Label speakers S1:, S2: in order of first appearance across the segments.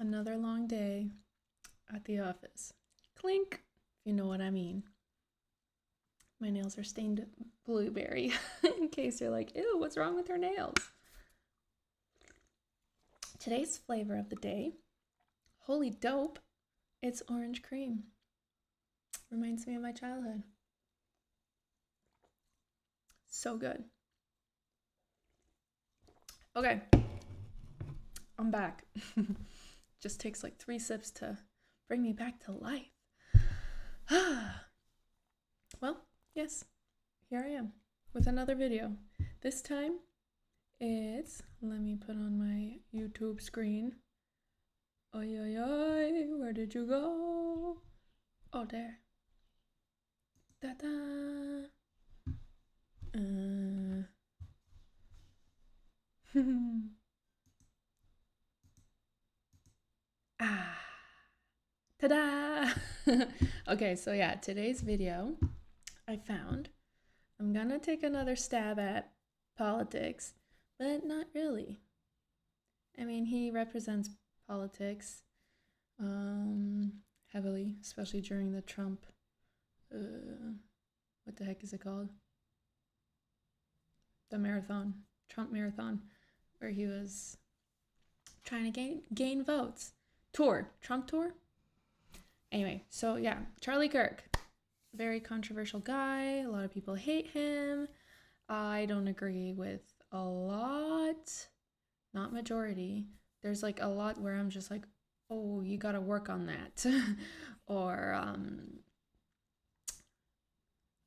S1: Another long day at the office. Clink, if you know what I mean. My nails are stained blueberry, in case you're like, ew, what's wrong with her nails? Today's flavor of the day, holy dope, it's orange cream. Reminds me of my childhood. So good. Okay, I'm back. Just takes like 3 sips to bring me back to life. Well, yes, here I am with another video. This time it's, let me put on my YouTube screen. Oi, oi, oi, where did you go? Oh, there. Ta-da. Ah. Ta-da! Okay, so yeah, today's video, I found I'm gonna take another stab at politics, but not really. I mean, he represents politics heavily, especially during the Trump, what the heck is it called? The marathon, Trump marathon, where he was trying to gain votes. Trump tour? Anyway, so yeah, Charlie Kirk, very controversial guy. A lot of people hate him. I don't agree with a lot, not majority. There's like a lot where I'm just like, oh, you gotta work on that. Or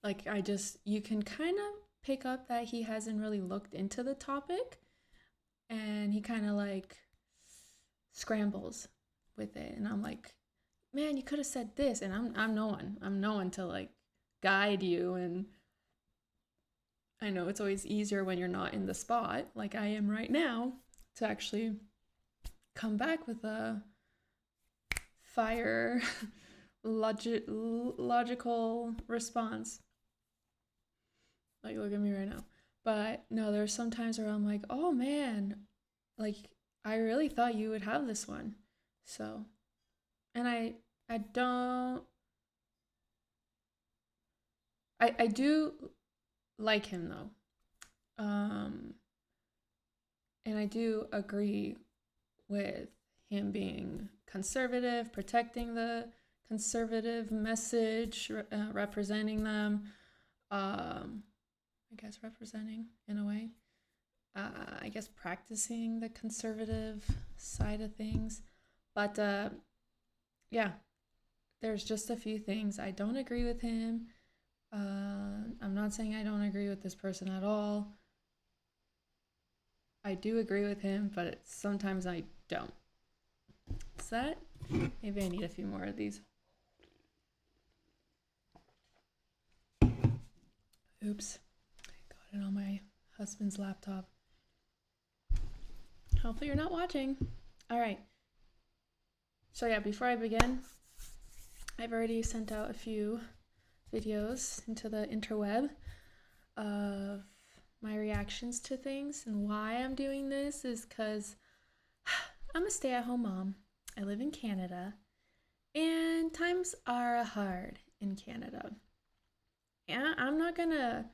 S1: like you can kind of pick up that he hasn't really looked into the topic, and he kind of like scrambles with it, and I'm like, man, you could have said this, and I'm no one to like guide you. And I know it's always easier when you're not in the spot like I am right now to actually come back with a fire logical response. Like, look at me right now. But no, there's some times where I'm like, oh man, like I really thought you would have this one. So, and I don't, I do like him though. And I do agree with him being conservative, protecting the conservative message, representing them. I guess representing in a way. I guess practicing the conservative side of things. But yeah, there's just a few things I don't agree with him. I'm not saying I don't agree with this person at all. I do agree with him, but sometimes I don't. Is that? Maybe I need a few more of these. Oops. I got it on my husband's laptop. Hopefully you're not watching. All right. So yeah, before I begin, I've already sent out a few videos into the interweb of my reactions to things, and why I'm doing this is because I'm a stay-at-home mom. I live in Canada, and times are hard in Canada. And I'm not gonna,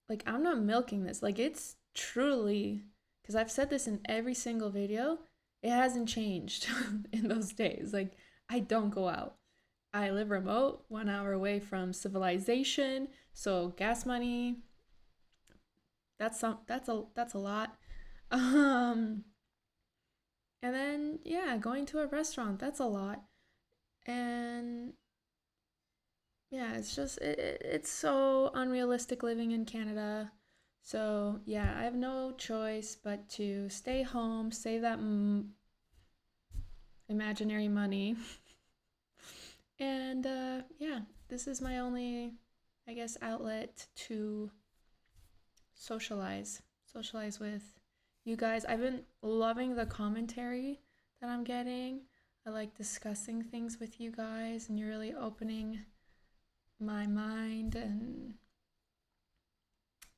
S1: like, I'm not milking this. Like, it's truly, because I've said this in every single video, it hasn't changed in those days. Like, I don't go out. I live remote, 1 hour away from civilization, so gas money, that's a lot. And then yeah, going to a restaurant, that's a lot. And yeah, it's just it's so unrealistic living in Canada. So yeah, I have no choice but to stay home, save that imaginary money. And yeah, this is my only, I guess, outlet to socialize with you guys. I've been loving the commentary that I'm getting. I like discussing things with you guys, and you're really opening my mind, and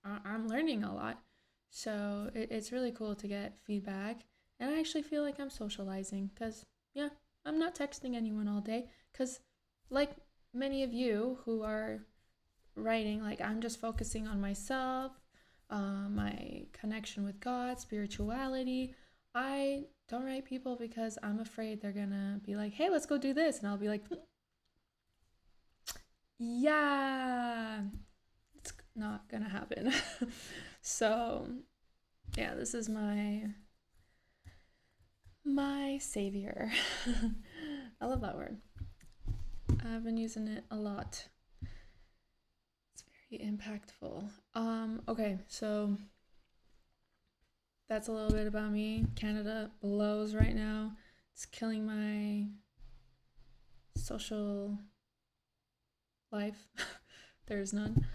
S1: I'm learning a lot. So it's really cool to get feedback. And I actually feel like I'm socializing because, yeah, I'm not texting anyone all day because, like many of you who are writing, like, I'm just focusing on myself, my connection with God, spirituality. I don't write people because I'm afraid they're gonna be like, hey, let's go do this. And I'll be like, yeah, it's not gonna happen. So, yeah, this is my savior. I love that word. I've been using it a lot. It's very impactful. Okay, so that's a little bit about me. Canada blows right now. It's killing my social life. There's none.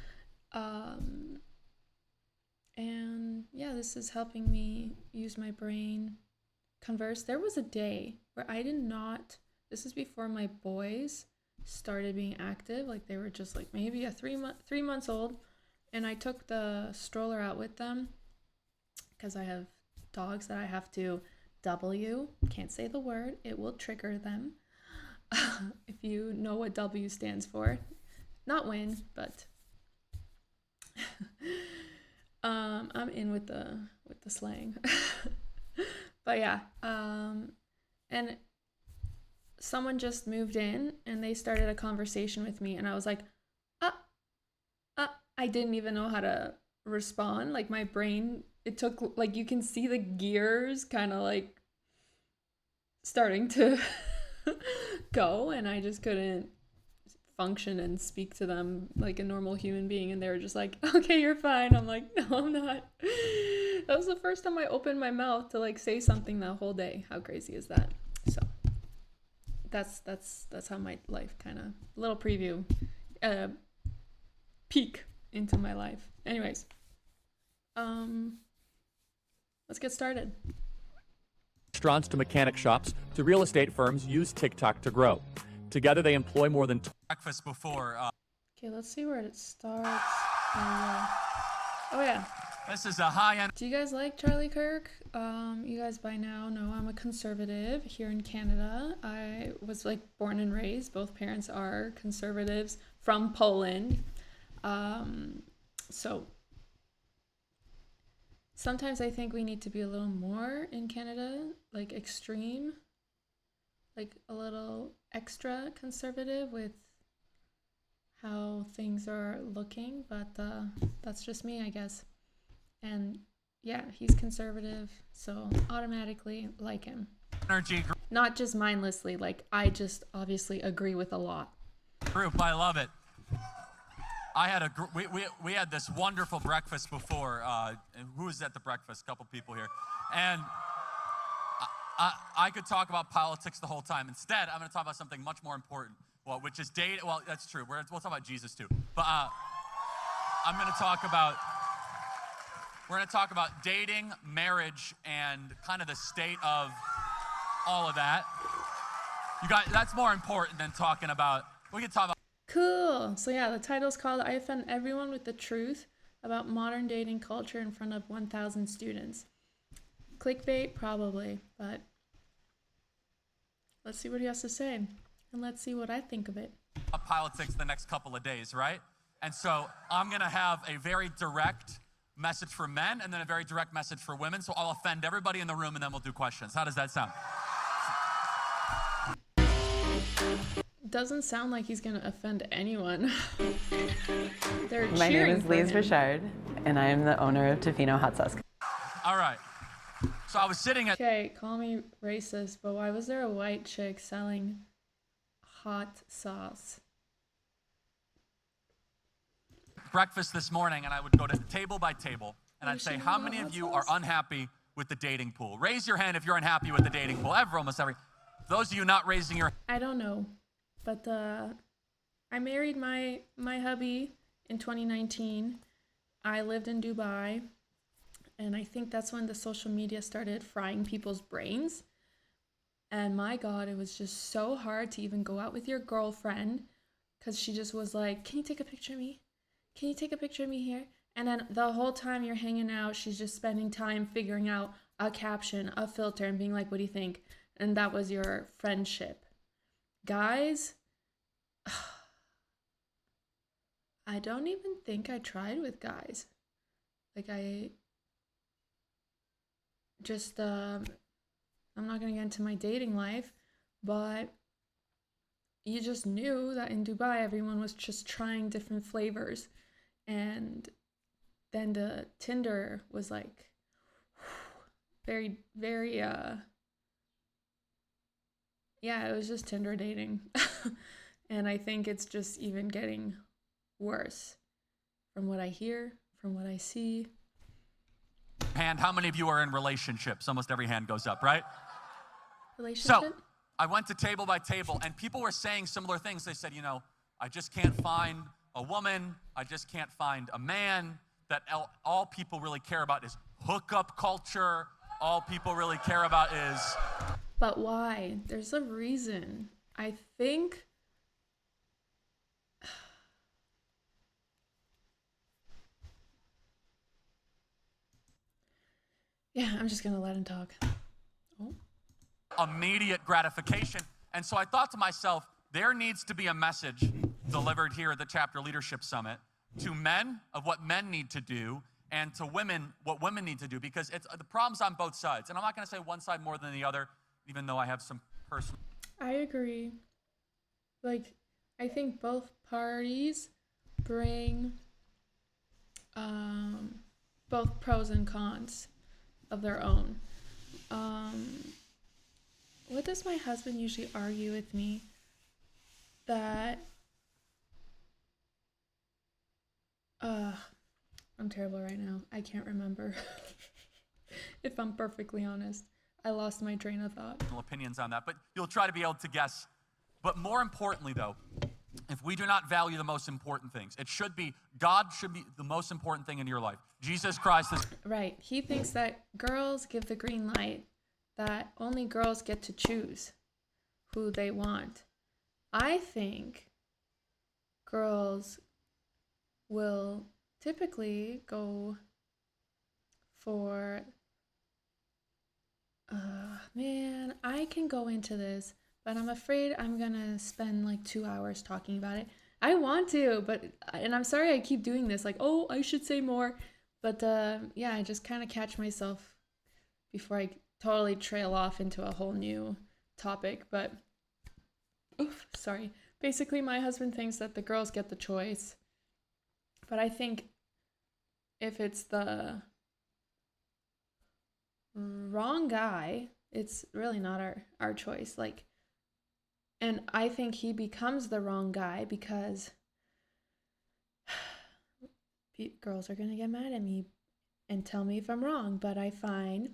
S1: And yeah, this is helping me use my brain, converse. There was a day where I did not, this is before my boys started being active, like they were just like maybe 3 months old, and I took the stroller out with them because I have dogs that I have to can't say the word, it will trigger them. If you know what W stands for, not win, but I'm in with the slang. But yeah, and someone just moved in and they started a conversation with me, and I was like, I didn't even know how to respond. Like my brain, it took, like, you can see the gears kind of like starting to go, and I just couldn't function and speak to them like a normal human being, and they were just like, okay, you're fine. I'm like, no, I'm not. That was the first time I opened my mouth to like say something that whole day. How crazy is that? So that's how my life kind of, little preview, peek into my life. Anyways, let's get started.
S2: Restaurants to mechanic shops to real estate firms use TikTok to grow. Together, they employ more than breakfast before.
S1: Okay, let's see where it starts. Oh yeah.
S2: This is a high-end.
S1: Do you guys like Charlie Kirk? You guys by now know I'm a conservative here in Canada. I was like born and raised. Both parents are conservatives from Poland. So sometimes I think we need to be a little more in Canada, like extreme, like a little extra conservative with how things are looking, but that's just me, I guess. And yeah, he's conservative, so automatically like him.
S2: Energy
S1: Not just mindlessly, like I just obviously agree with a lot.
S2: Group, I love it. I had we had this wonderful breakfast before. Who was at the breakfast? A couple people here, and I could talk about politics the whole time. Instead, I'm going to talk about something much more important. Well, which is date. Well, that's true. We'll talk about Jesus too. But I'm going to talk about. We're going to talk about dating, marriage, and kind of the state of all of that. You guys, that's more important than talking about. We can talk about.
S1: Cool. So yeah, the title's called "I Offend Everyone with the Truth About Modern Dating Culture in Front of 1,000 Students." Clickbait, probably, but let's see what he has to say, and let's see what I think of it.
S2: Politics the next couple of days, right? And so I'm going to have a very direct message for men and then a very direct message for women. So I'll offend everybody in the room and then we'll do questions. How does that sound?
S1: Doesn't sound like he's going to offend anyone. They're
S3: My name
S1: cheering
S3: is
S1: for
S3: Lise
S1: him.
S3: Richard, and I am the owner of Tofino Hot Sauce.
S2: All right. So I was sitting at
S1: Okay, call me racist, but why was there a white chick selling hot sauce?
S2: breakfast this morning and I would go to table by table and I'd say, how many of you are unhappy with the dating pool? Raise your hand if you're unhappy with the dating pool. Almost every. Those of you not raising your.
S1: I don't know, but I married my hubby in 2019. I lived in Dubai, and I think that's when the social media started frying people's brains. And my God, it was just so hard to even go out with your girlfriend because she just was like, can you take a picture of me? Can you take a picture of me here? And then the whole time you're hanging out, she's just spending time figuring out a caption, a filter, and being like, what do you think? And that was your friendship. Guys, I don't even think I tried with guys. Like, I just, I'm not going to get into my dating life, but you just knew that in Dubai, everyone was just trying different flavors. And then the Tinder was like very, very, yeah, it was just Tinder dating. And I think it's just even getting worse from what I hear, from what I see.
S2: Hand, how many of you are in relationships? Almost every hand goes up, right?
S1: Relationship?
S2: So I went to table by table, and people were saying similar things. They said, you know, I just can't find a woman. I just can't find a man. That all people really care about is hookup culture. All people really care about is...
S1: But why? There's a reason. I think... Yeah, I'm just going to let him talk. Oh.
S2: Immediate gratification. And so I thought to myself, there needs to be a message delivered here at the Chapter Leadership Summit to men of what men need to do, and to women what women need to do, because it's the problem's on both sides. And I'm not going to say one side more than the other, even though I have some personal...
S1: I agree. Like, I think both parties bring both pros and cons of their own. What does my husband usually argue with me? That I'm terrible right now. I can't remember. If I'm perfectly honest, I lost my train of thought.
S2: Opinions on that, but you'll try to be able to guess. But more importantly, though, if we do not value the most important things, it should be, God should be the most important thing in your life. Jesus Christ is...
S1: Right. He thinks that girls give the green light, that only girls get to choose who they want. I think girls will typically go for... man, I can go into this, but I'm afraid I'm gonna spend like 2 hours talking about it. I want to, but, and I'm sorry I keep doing this, like, oh, I should say more, but yeah, I just kind of catch myself before I totally trail off into a whole new topic. But oof, sorry. Basically, my husband thinks that the girls get the choice, but I think if it's the wrong guy, it's really not our choice. Like, and I think he becomes the wrong guy because girls are gonna get mad at me and tell me if I'm wrong. But I find,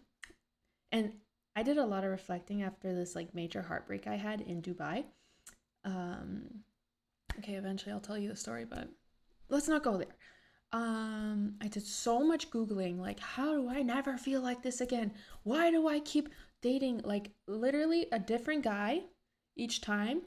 S1: and I did a lot of reflecting after this like major heartbreak I had in Dubai. Okay, eventually I'll tell you the story, but let's not go there. I did so much Googling, like, how do I never feel like this again? Why do I keep dating, like, literally a different guy each time?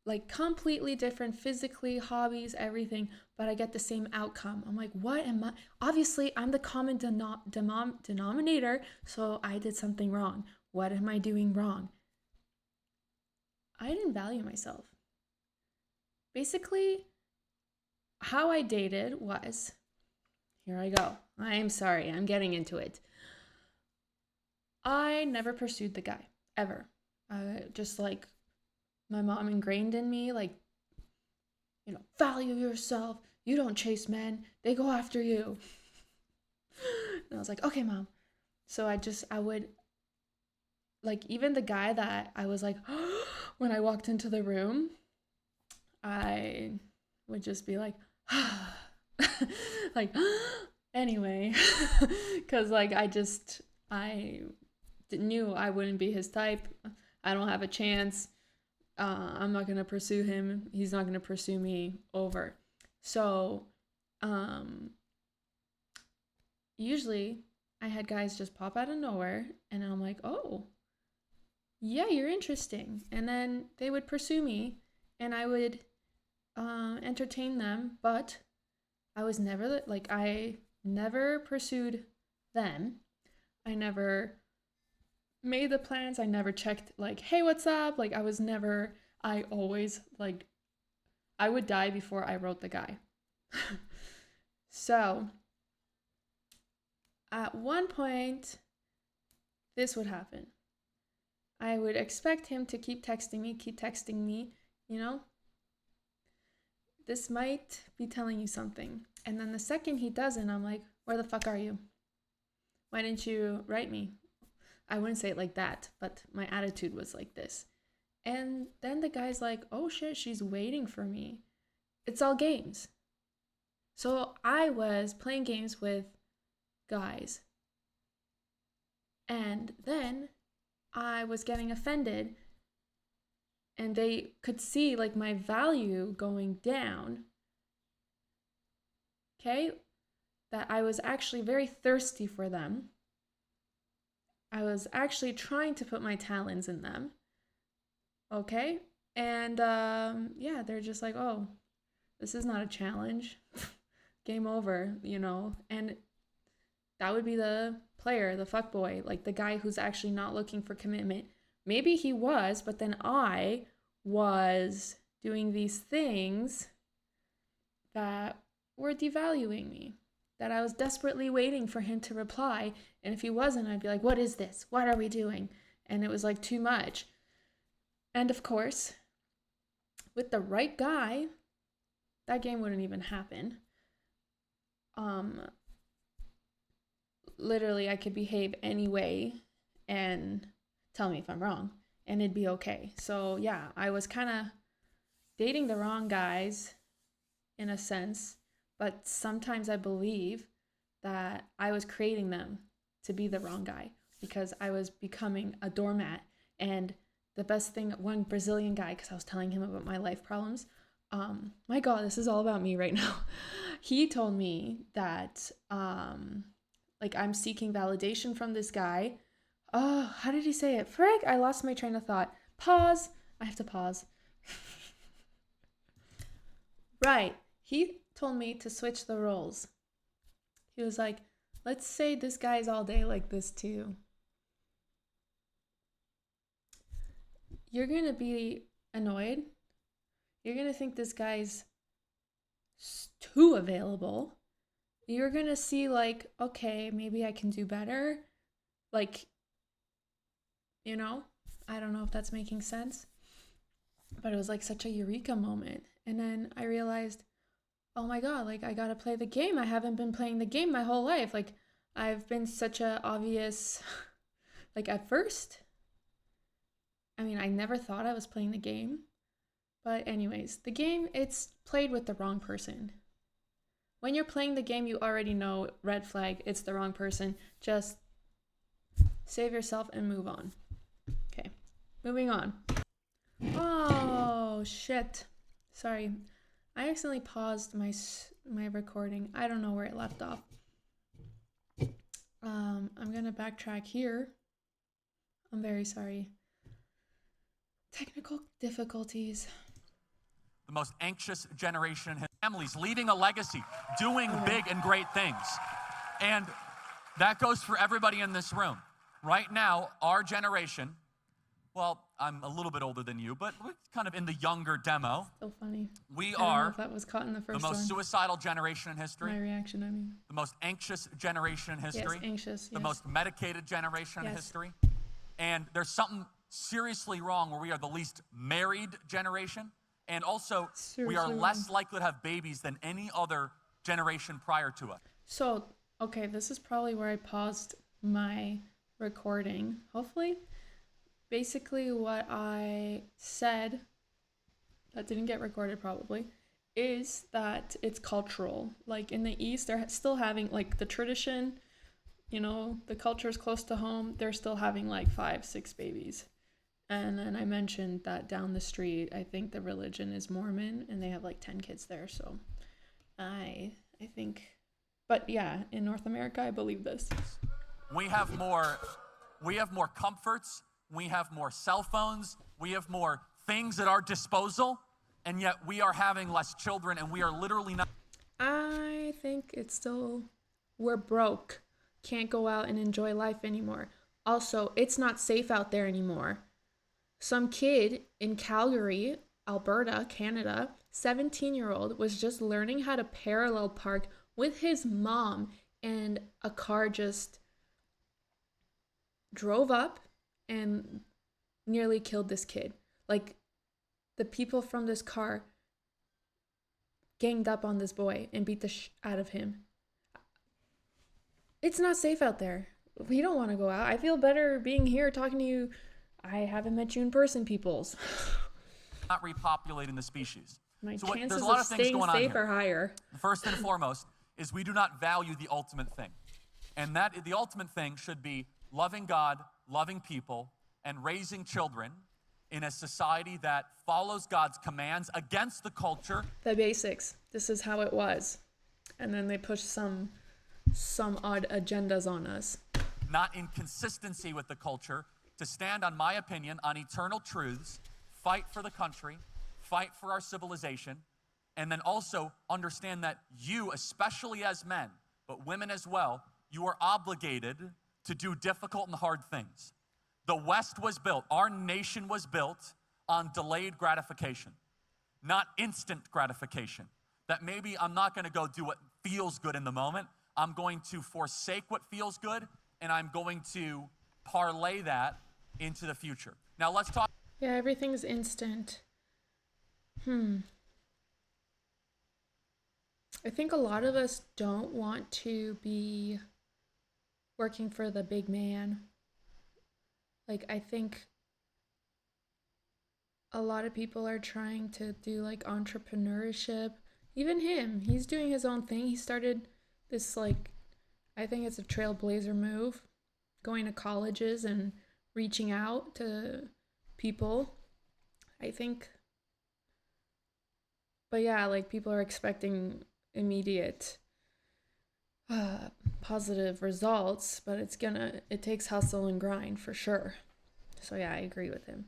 S1: Like, completely different physically, hobbies, everything, but I get the same outcome. I'm like, what am I? Obviously, I'm the common denominator, so I did something wrong. What am I doing wrong? I didn't value myself. Basically, how I dated was, here I go. I'm sorry, I'm getting into it. I never pursued the guy, ever. Just like my mom ingrained in me, like, you know, value yourself. You don't chase men, they go after you. And I was like, okay, mom. So I would, like, even the guy that I was like, when I walked into the room, I would just be like, like, anyway, because like I knew I wouldn't be his type. I don't have a chance. I'm not gonna pursue him. He's not gonna pursue me. Over. So usually I had guys just pop out of nowhere, and I'm like, oh yeah, you're interesting, and then they would pursue me, and I would entertain them, but I was never, like, I never pursued them. I never made the plans. I never checked, like, hey, what's up? Like, I always, like, I would die before I wrote the guy. So, at one point, this would happen. I would expect him to keep texting me, you know? This might be telling you something. And then the second he doesn't, I'm like, where the fuck are you? Why didn't you write me? I wouldn't say it like that, but my attitude was like this. And then the guy's like, oh shit, she's waiting for me. It's all games. So I was playing games with guys. And then I was getting offended, and they could see like my value going down. Okay? That I was actually very thirsty for them. I was actually trying to put my talents in them. Okay? And yeah, they're just like, oh, this is not a challenge. Game over, you know? And that would be the player, the fuckboy, like the guy who's actually not looking for commitment. Maybe he was, but then I was doing these things that were devaluing me, that I was desperately waiting for him to reply. And if he wasn't, I'd be like, what is this? What are we doing? And it was like too much. And of course, with the right guy, that game wouldn't even happen. Literally, I could behave anyway and tell me if I'm wrong, and it'd be okay. So yeah, I was kind of dating the wrong guys in a sense, but sometimes I believe that I was creating them to be the wrong guy because I was becoming a doormat. And the best thing, one Brazilian guy, because I was telling him about my life problems, my God, this is all about me right now. He told me that like I'm seeking validation from this guy. Oh, how did he say it? Frick, I lost my train of thought. Pause. I have to pause. Right. He told me to switch the roles. He was like, let's say this guy's all day like this too. You're going to be annoyed. You're going to think this guy's too available. You're going to see like, okay, maybe I can do better. Like, you know, I don't know if that's making sense, but it was like such a eureka moment. And then I realized, oh my God, like I got to play the game. I haven't been playing the game my whole life. Like I've been such a obvious, like at first, I mean, I never thought I was playing the game. But anyways, the game, it's played with the wrong person. When you're playing the game, you already know, red flag, it's the wrong person. Just save yourself and move on. Okay, moving on. Oh, shit. Sorry. I accidentally paused my recording. I don't know where it left off. I'm going to backtrack here. I'm very sorry. Technical difficulties.
S2: The most anxious generation, families leaving a legacy, doing big and great things. And that goes for everybody in this room. Right now, our generation, well, I'm a little bit older than you, but we're kind of in the younger demo.
S1: So funny.
S2: We
S1: I don't know
S2: are
S1: if that was caught in the first
S2: the most
S1: one.
S2: suicidal generation in history.
S1: My reaction, I mean.
S2: The most anxious generation in history.
S1: Yes, anxious,
S2: The
S1: yes.
S2: most medicated generation in
S1: Yes.
S2: history. And there's something seriously wrong where we are the least married generation. And also, we are
S1: Seriously
S2: less likely to have babies than any other generation prior to us.
S1: So, okay, this is probably where I paused my recording, hopefully. Basically, what I said, that didn't get recorded probably, is that it's cultural. Like in the East, they're still having, like the tradition, you know, the culture is close to home, they're still having like 5-6 babies. And then I mentioned that down the street, I think the religion is Mormon, and they have like 10 kids there. So I think, but yeah, in North America, I believe this.
S2: We have more comforts, we have more cell phones, we have more things at our disposal, and yet we are having less children, and we are literally not.
S1: I think it's still, we're broke. can't go out and enjoy life anymore. Also, it's not safe out there anymore. Some kid in Calgary, Alberta, Canada, 17-year-old, was just learning how to parallel park with his mom, and a car just drove up and nearly killed this kid. Like, the people from this car ganged up on this boy and beat the out of him. It's not safe out there. We don't want to go out. I feel better being here talking to you. I haven't met you in person, peoples.
S2: Not repopulating the species.
S1: My
S2: So
S1: chances
S2: there's a lot
S1: of
S2: of things
S1: staying
S2: going on
S1: safe
S2: here.
S1: are higher.
S2: First and foremost is we do not value the ultimate thing. And that the ultimate thing should be loving God, loving people, and raising children in a society that follows God's commands against the culture.
S1: The basics. This is how it was. And then they push some odd agendas on us.
S2: Not in consistency with the culture, to stand on my opinion on eternal truths, fight for the country, fight for our civilization, and then also understand that you, especially as men, but women as well, you are obligated to do difficult and hard things. The West was built, our nation was built on delayed gratification, not instant gratification. That maybe I'm not gonna go do what feels good in the moment. I'm going to forsake what feels good, and I'm going to parlay that into the future. Now let's talk.
S1: Yeah, everything's instant. I think a lot of us don't want to be working for the big man. Like, I think a lot of people are trying to do like entrepreneurship. Even him, he's doing his own thing. He started this, like, I think it's a trailblazer move, going to colleges and reaching out to people. I think, but yeah, like, people are expecting immediate positive results, but it takes hustle and grind for sure. So yeah, I agree with him.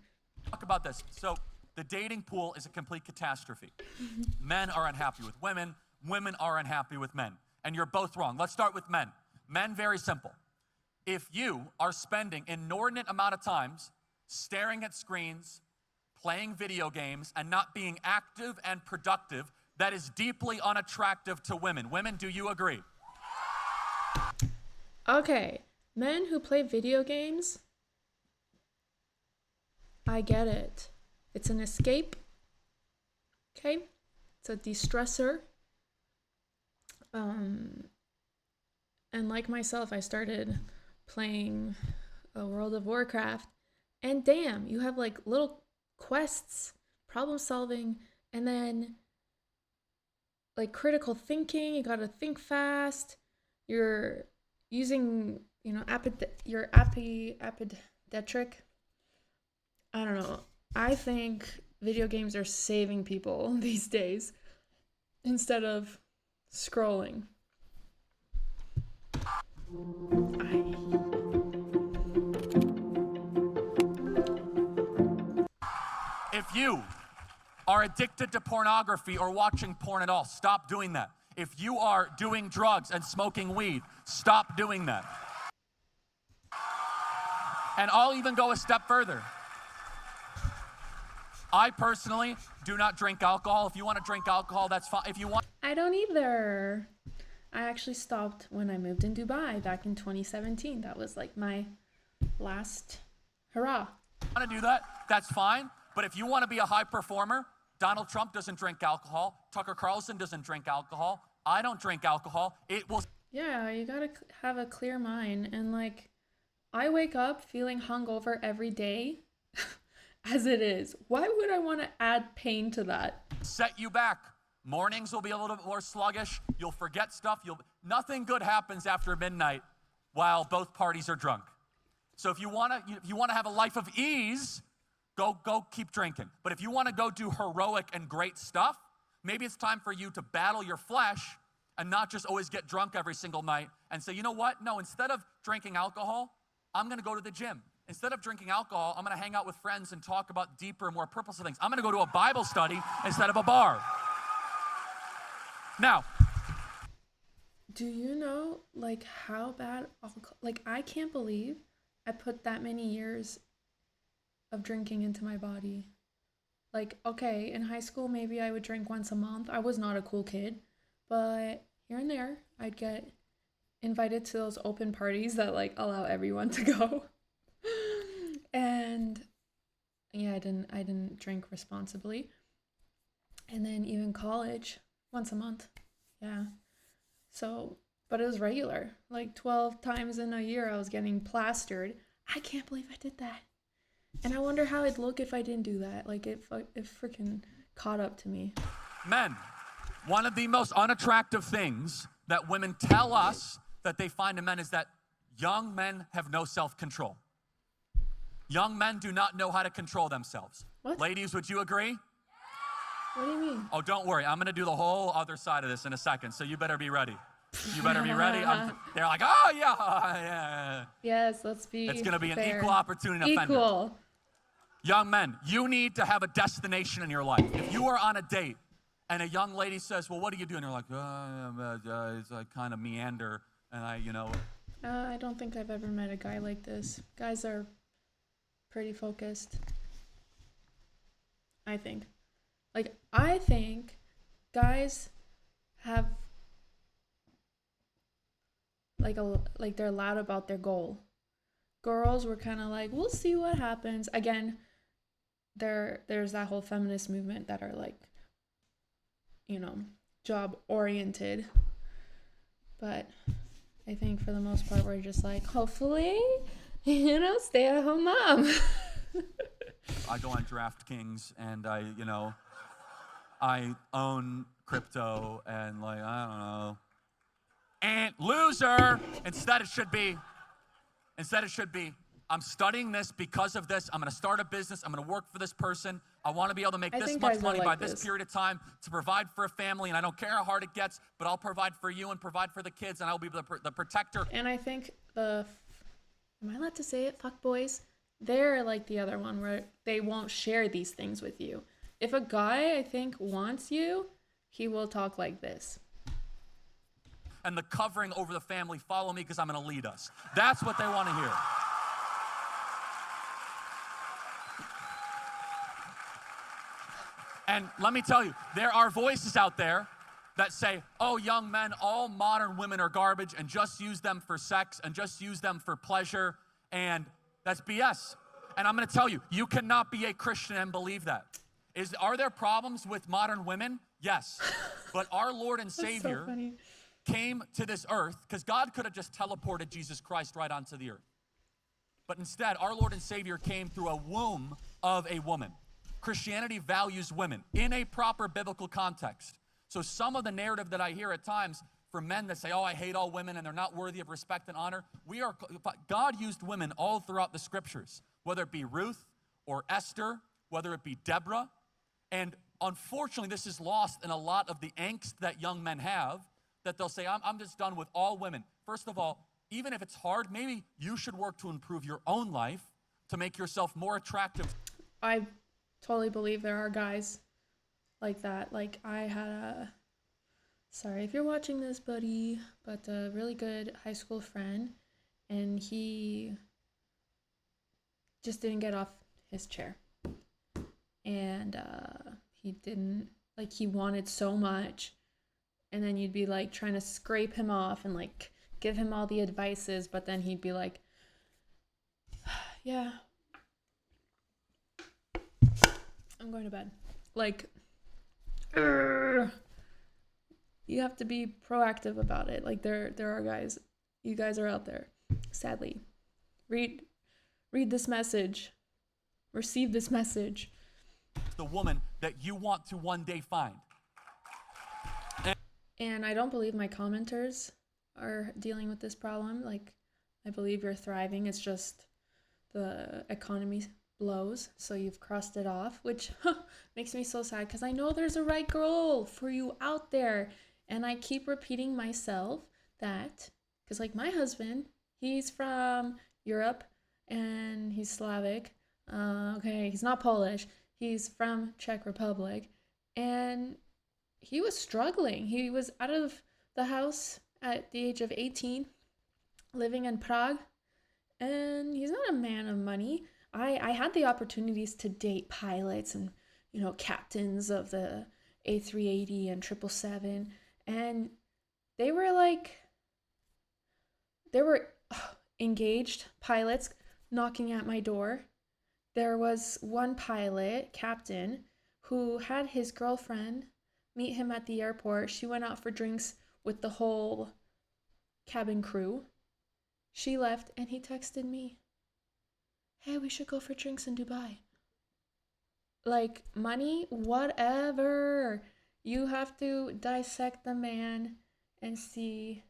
S2: Talk about this. So the dating pool is a complete catastrophe. Men are unhappy with women. Women are unhappy with men. And you're both wrong. Let's start with men. Men, very simple. If you are spending inordinate amount of times staring at screens, playing video games, and not being active and productive, that is deeply unattractive to women. Women, do you agree?
S1: Okay, men who play video games, I get it. It's an escape. Okay? It's a de-stressor. And like myself, I started playing World of Warcraft, and damn, you have like little quests, problem solving, and then like critical thinking. You gotta think fast. You're using, your apidetric. I don't know. I think video games are saving people these days instead of scrolling.
S2: If you are addicted to pornography or watching porn at all, stop doing that. If you are doing drugs and smoking weed, stop doing that. And I'll even go a step further. I personally do not drink alcohol. If you want to drink alcohol, that's fine. If you want,
S1: I don't either. I actually stopped when I moved in Dubai back in 2017. That was like my last hurrah.
S2: to do that, that's fine. But if you want to be a high performer, Donald Trump doesn't drink alcohol. Tucker Carlson doesn't drink alcohol. I don't drink alcohol. It will.
S1: Yeah, you gotta have a clear mind. And like, I wake up feeling hungover every day as it is. Why would I want to add pain to that?
S2: Set you back. Mornings will be a little bit more sluggish. You'll forget stuff. Nothing good happens after midnight while both parties are drunk. So if you want to have a life of ease, go keep drinking. But if you want to go do heroic and great stuff, maybe it's time for you to battle your flesh and not just always get drunk every single night and say, you know what? No, instead of drinking alcohol, I'm going to go to the gym. Instead of drinking alcohol, I'm going to hang out with friends and talk about deeper, more purposeful things. I'm going to go to a Bible study instead of a bar. Now,
S1: Do you know like how bad alcohol, like I can't believe I put that many years of drinking into my body. Like, okay, in high school maybe I would drink once a month. I was not a cool kid, but here and there I'd get invited to those open parties that like allow everyone to go. And yeah, I didn't drink responsibly. And then even college, once a month. Yeah. So, but it was regular. Like 12 times in a year I was getting plastered. I can't believe I did that. And I wonder how it'd look if I didn't do that. Like it freaking caught up to me.
S2: Men, one of the most unattractive things that women tell us that they find in men is that young men have no self-control. Young men do not know how to control themselves.
S1: What?
S2: Ladies, would you agree?
S1: What do you mean?
S2: Oh, don't worry. I'm going to do the whole other side of this in a second, so you better be ready. You better be ready. They're like, oh, yeah.
S1: Yes, let's be
S2: It's going to be
S1: fair.
S2: an equal opportunity offender.
S1: Equal.
S2: Young men, you need to have a destination in your life. If you are on a date and a young lady says, well, what do you do? And you're like, it's I kind of meander, and
S1: I don't think I've ever met a guy like this. Guys are pretty focused. I think. I think guys have like they're loud about their goal. Girls were kind of like, we'll see what happens. Again, there's that whole feminist movement that are like, job oriented. But I think for the most part we're just like, hopefully, stay at home mom.
S2: I go on DraftKings and I own crypto and I don't know. And loser, instead it should be, I'm studying this because of this. I'm going to start a business. I'm going to work for this person. I want to be able to make this much money by this period of time to provide for a family. And I don't care how hard it gets, but I'll provide for you and provide for the kids, and I'll be the protector.
S1: And I think am I allowed to say it? Fuck boys. They're like the other one where they won't share these things with you. If a guy, I think, wants you, he will talk like this.
S2: And the covering over the family, follow me because I'm going to lead us. That's what they want to hear. And let me tell you, there are voices out there that say, oh, young men, all modern women are garbage and just use them for sex and just use them for pleasure. And that's BS. And I'm going to tell you, you cannot be a Christian and believe that. Are there problems with modern women? Yes. But our Lord and Savior came to this earth because God could have just teleported Jesus Christ right onto the earth. But instead, our Lord and Savior came through a womb of a woman. Christianity values women in a proper biblical context. So some of the narrative that I hear at times from men that say, oh, I hate all women and they're not worthy of respect and honor. God used women all throughout the scriptures, whether it be Ruth or Esther, whether it be Deborah. And unfortunately, this is lost in a lot of the angst that young men have, that they'll say, I'm just done with all women. First of all, even if it's hard, maybe you should work to improve your own life to make yourself more attractive.
S1: I totally believe there are guys like that. Like I had sorry if you're watching this, buddy, but a really good high school friend, and he just didn't get off his chair. And he didn't, he wanted so much, and then you'd be like trying to scrape him off and like give him all the advices, but then he'd be like, yeah, I'm going to bed. You have to be proactive about it. Like there are guys, you guys are out there, sadly. Read this message. Receive this message.
S2: The woman that you want to one day find.
S1: And I don't believe my commenters are dealing with this problem. I believe you're thriving. It's just the economy blows, so you've crossed it off, which makes me so sad because I know there's a right girl for you out there. And I keep repeating myself that, because my husband, he's from Europe and he's Slavic. Okay, he's not Polish. He's from Czech Republic, and he was struggling. He was out of the house at the age of 18, living in Prague, and he's not a man of money. I had the opportunities to date pilots and, captains of the A380 and 777, and they were engaged pilots knocking at my door. There was one pilot, captain, who had his girlfriend meet him at the airport. She went out for drinks with the whole cabin crew. She left and he texted me, "Hey, we should go for drinks in Dubai." Like, money, whatever. You have to dissect the man and see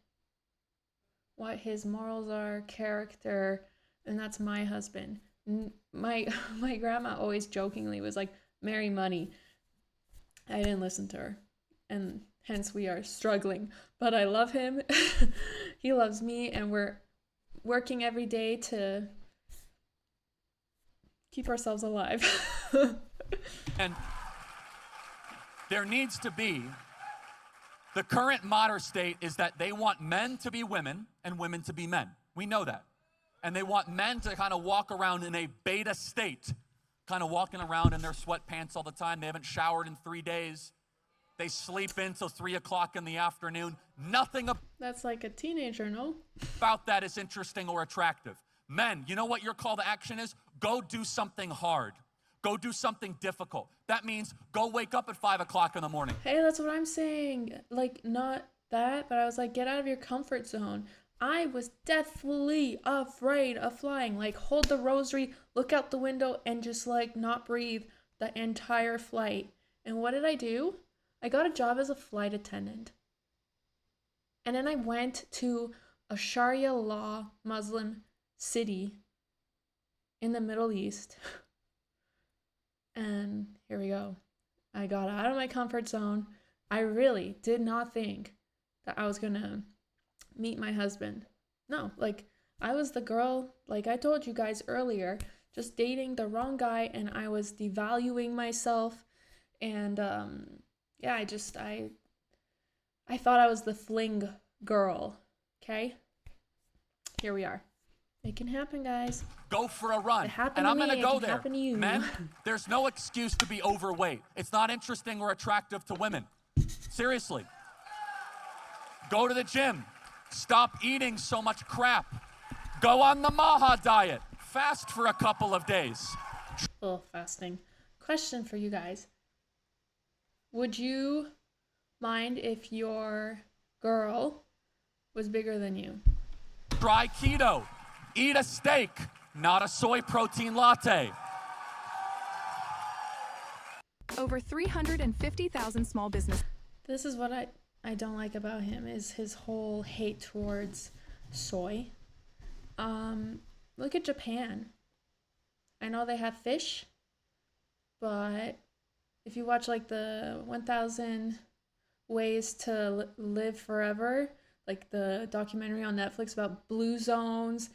S1: what his morals are, character, and that's my husband. My grandma always jokingly was like, "Marry money." I didn't listen to her, and hence we are struggling. But I love him. He loves me, and we're working every day to keep ourselves alive.
S2: And there needs to be, the current modern state is that they want men to be women and women to be men. We know that. And they want men to kind of walk around in a beta state, kind of walking around in their sweatpants all the time. They haven't showered in 3 days. They sleep in till 3 o'clock in the afternoon. Nothing
S1: That's like a teenager, no?
S2: about that is interesting or attractive. Men, you know what your call to action is? Go do something hard. Go do something difficult. That means go wake up at 5 o'clock in the morning.
S1: Hey, that's what I'm saying. Like, not that, but I was like, get out of your comfort zone. I was deathly afraid of flying. Like, hold the rosary, look out the window, and just like not breathe the entire flight. And what did I do? I got a job as a flight attendant. And then I went to a Sharia law Muslim city in the Middle East. And here we go. I got out of my comfort zone. I really did not think that I was gonna meet my husband. No, like, I was the girl, like I told you guys earlier, just dating the wrong guy, and I was devaluing myself. And yeah, I thought I was the fling girl. Okay? Here we are. It can happen, guys.
S2: Go for a run.
S1: It happened
S2: And
S1: to
S2: I'm going
S1: me,
S2: to
S1: it
S2: go
S1: can
S2: there.
S1: happen to you.
S2: Men, there's no excuse to be overweight. It's not interesting or attractive to women. Seriously. Go to the gym. Stop eating so much crap. Go on the Maha diet. Fast for a couple of days.
S1: Oh, fasting. Question for you guys. Would you mind if your girl was bigger than you?
S2: Try keto. Eat a steak, not a soy protein latte.
S4: Over 350,000 small businesses.
S1: This is what I don't like about him, is his whole hate towards soy. Look at Japan. I know they have fish, but if you watch like the 1000 Ways to Live Forever, like the documentary on Netflix about blue zones,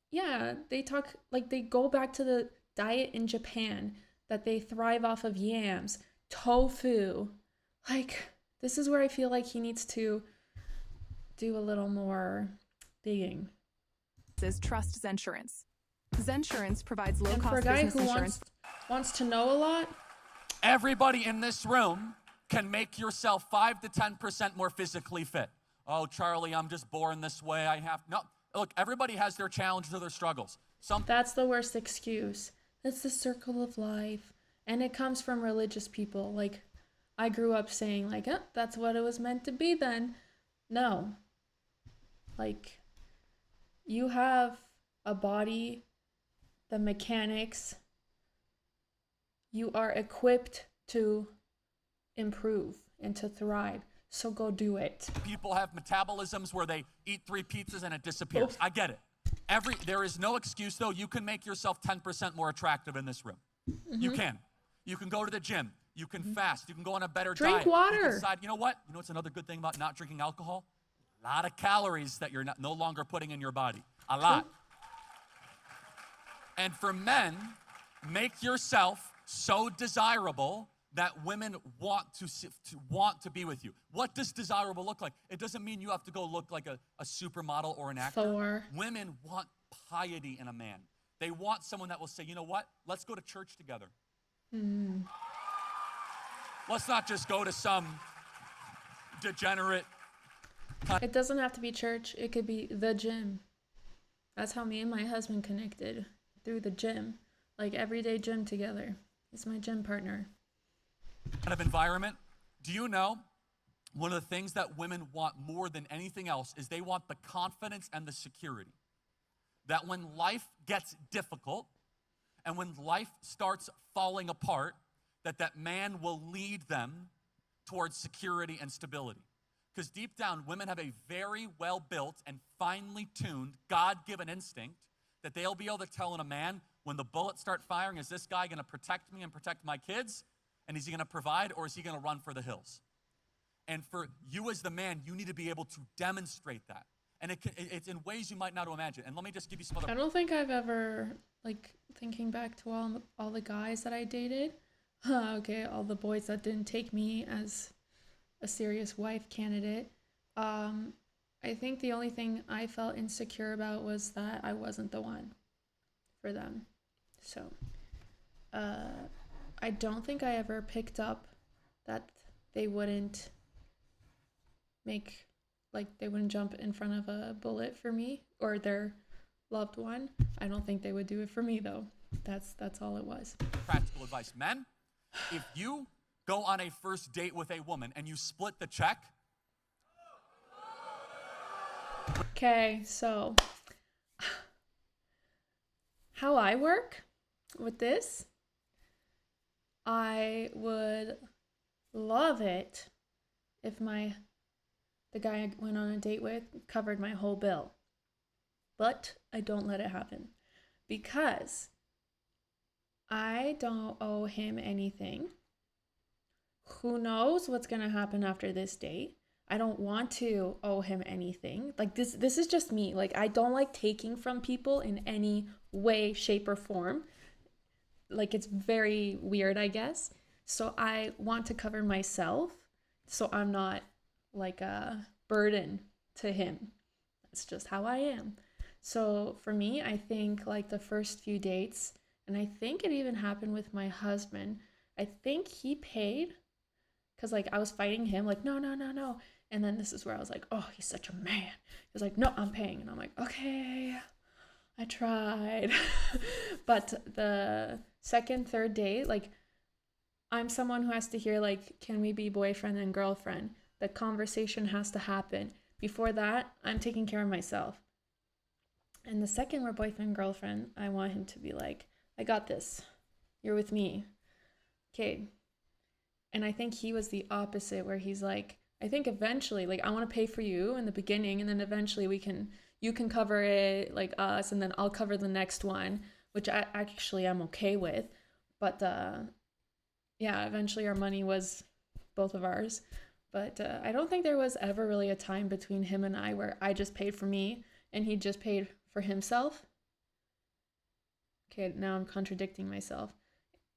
S1: yeah, they talk, like, they go back to the diet in Japan that they thrive off of yams, tofu. Like, this is where I feel like he needs to do a little more digging.
S4: Trust Zensurance. Zensurance provides
S1: And for a
S4: low-cost
S1: guy
S4: business
S1: who
S4: insurance.
S1: wants to know a lot,
S2: Everybody in this room can make yourself 5 to 10% more physically fit. Oh, Charlie, I'm just born this way. No, look, everybody has their challenges or their struggles.
S1: that's the worst excuse. It's the circle of life. And it comes from religious people. Like, I grew up saying, like, oh, that's what it was meant to be then. No. Like, you have a body, the mechanics, you are equipped to improve and to thrive. So go do it.
S2: People have metabolisms where they eat 3 pizzas and it disappears.
S1: Oof.
S2: I get it. There is no excuse, though. You can make yourself 10% more attractive in this room.
S1: Mm-hmm.
S2: You can. You can go to the gym. You can fast. You can go on a better
S1: Drink
S2: diet.
S1: water.
S2: You can decide, you know what? You know what's another good thing about not drinking alcohol? A lot of calories that you're no longer putting in your body. A lot. And for men, make yourself so desirable that women want to be with you. What does desirable look like? It doesn't mean you have to go look like a supermodel or an actor.
S1: Thor.
S2: Women want piety in a man. They want someone that will say, you know what? Let's go to church together. Let's not just go to some degenerate.
S1: It doesn't have to be church. It could be the gym. That's how me and my husband connected, through the gym. Like everyday gym together. He's my gym partner.
S2: Kind of environment. Do you know one of the things that women want more than anything else is they want the confidence and the security that when life gets difficult and when life starts falling apart, that man will lead them towards security and stability. Because deep down, women have a very well-built and finely tuned, God-given instinct that they'll be able to tell in a man, when the bullets start firing, is this guy going to protect me and protect my kids? And is he going to provide, or is he going to run for the hills? And for you as the man, you need to be able to demonstrate that. And it's in ways you might not imagine. And let me just give you some other...
S1: I don't think I've ever, like, thinking back to all the guys that I dated, okay, all the boys that didn't take me as a serious wife candidate, I think the only thing I felt insecure about was that I wasn't the one for them. So, I don't think I ever picked up that they wouldn't they wouldn't jump in front of a bullet for me or their loved one. I don't think they would do it for me, though. That's all it was.
S2: Practical advice. Men, if you go on a first date with a woman and you split the check.
S1: Okay, so how I work with this, I would love it if the guy I went on a date with covered my whole bill. But I don't let it happen because I don't owe him anything. Who knows what's going to happen after this date? I don't want to owe him anything. Like this is just me. Like I don't like taking from people in any way, shape, or form. Like it's very weird, I guess. So I want to cover myself so I'm not like a burden to him. That's just how I am. So for me, I think like the first few dates, and I think it even happened with my husband, I think he paid because like I was fighting him like, no. And then this is where I was like, oh, he's such a man. He was like, no, I'm paying. And I'm like, okay, I tried. But the second, third date, like I'm someone who has to hear like, can we be boyfriend and girlfriend? The conversation has to happen. Before that, I'm taking care of myself. And the second we're boyfriend, girlfriend, I want him to be like, I got this. You're with me. Okay. And I think he was the opposite where he's like, I think eventually, like, I want to pay for you in the beginning, and then eventually you can cover it, like us, and then I'll cover the next one, which I actually am okay with. But yeah, eventually our money was both of ours. But I don't think there was ever really a time between him and I where I just paid for me and he just paid for himself. Okay, now I'm contradicting myself.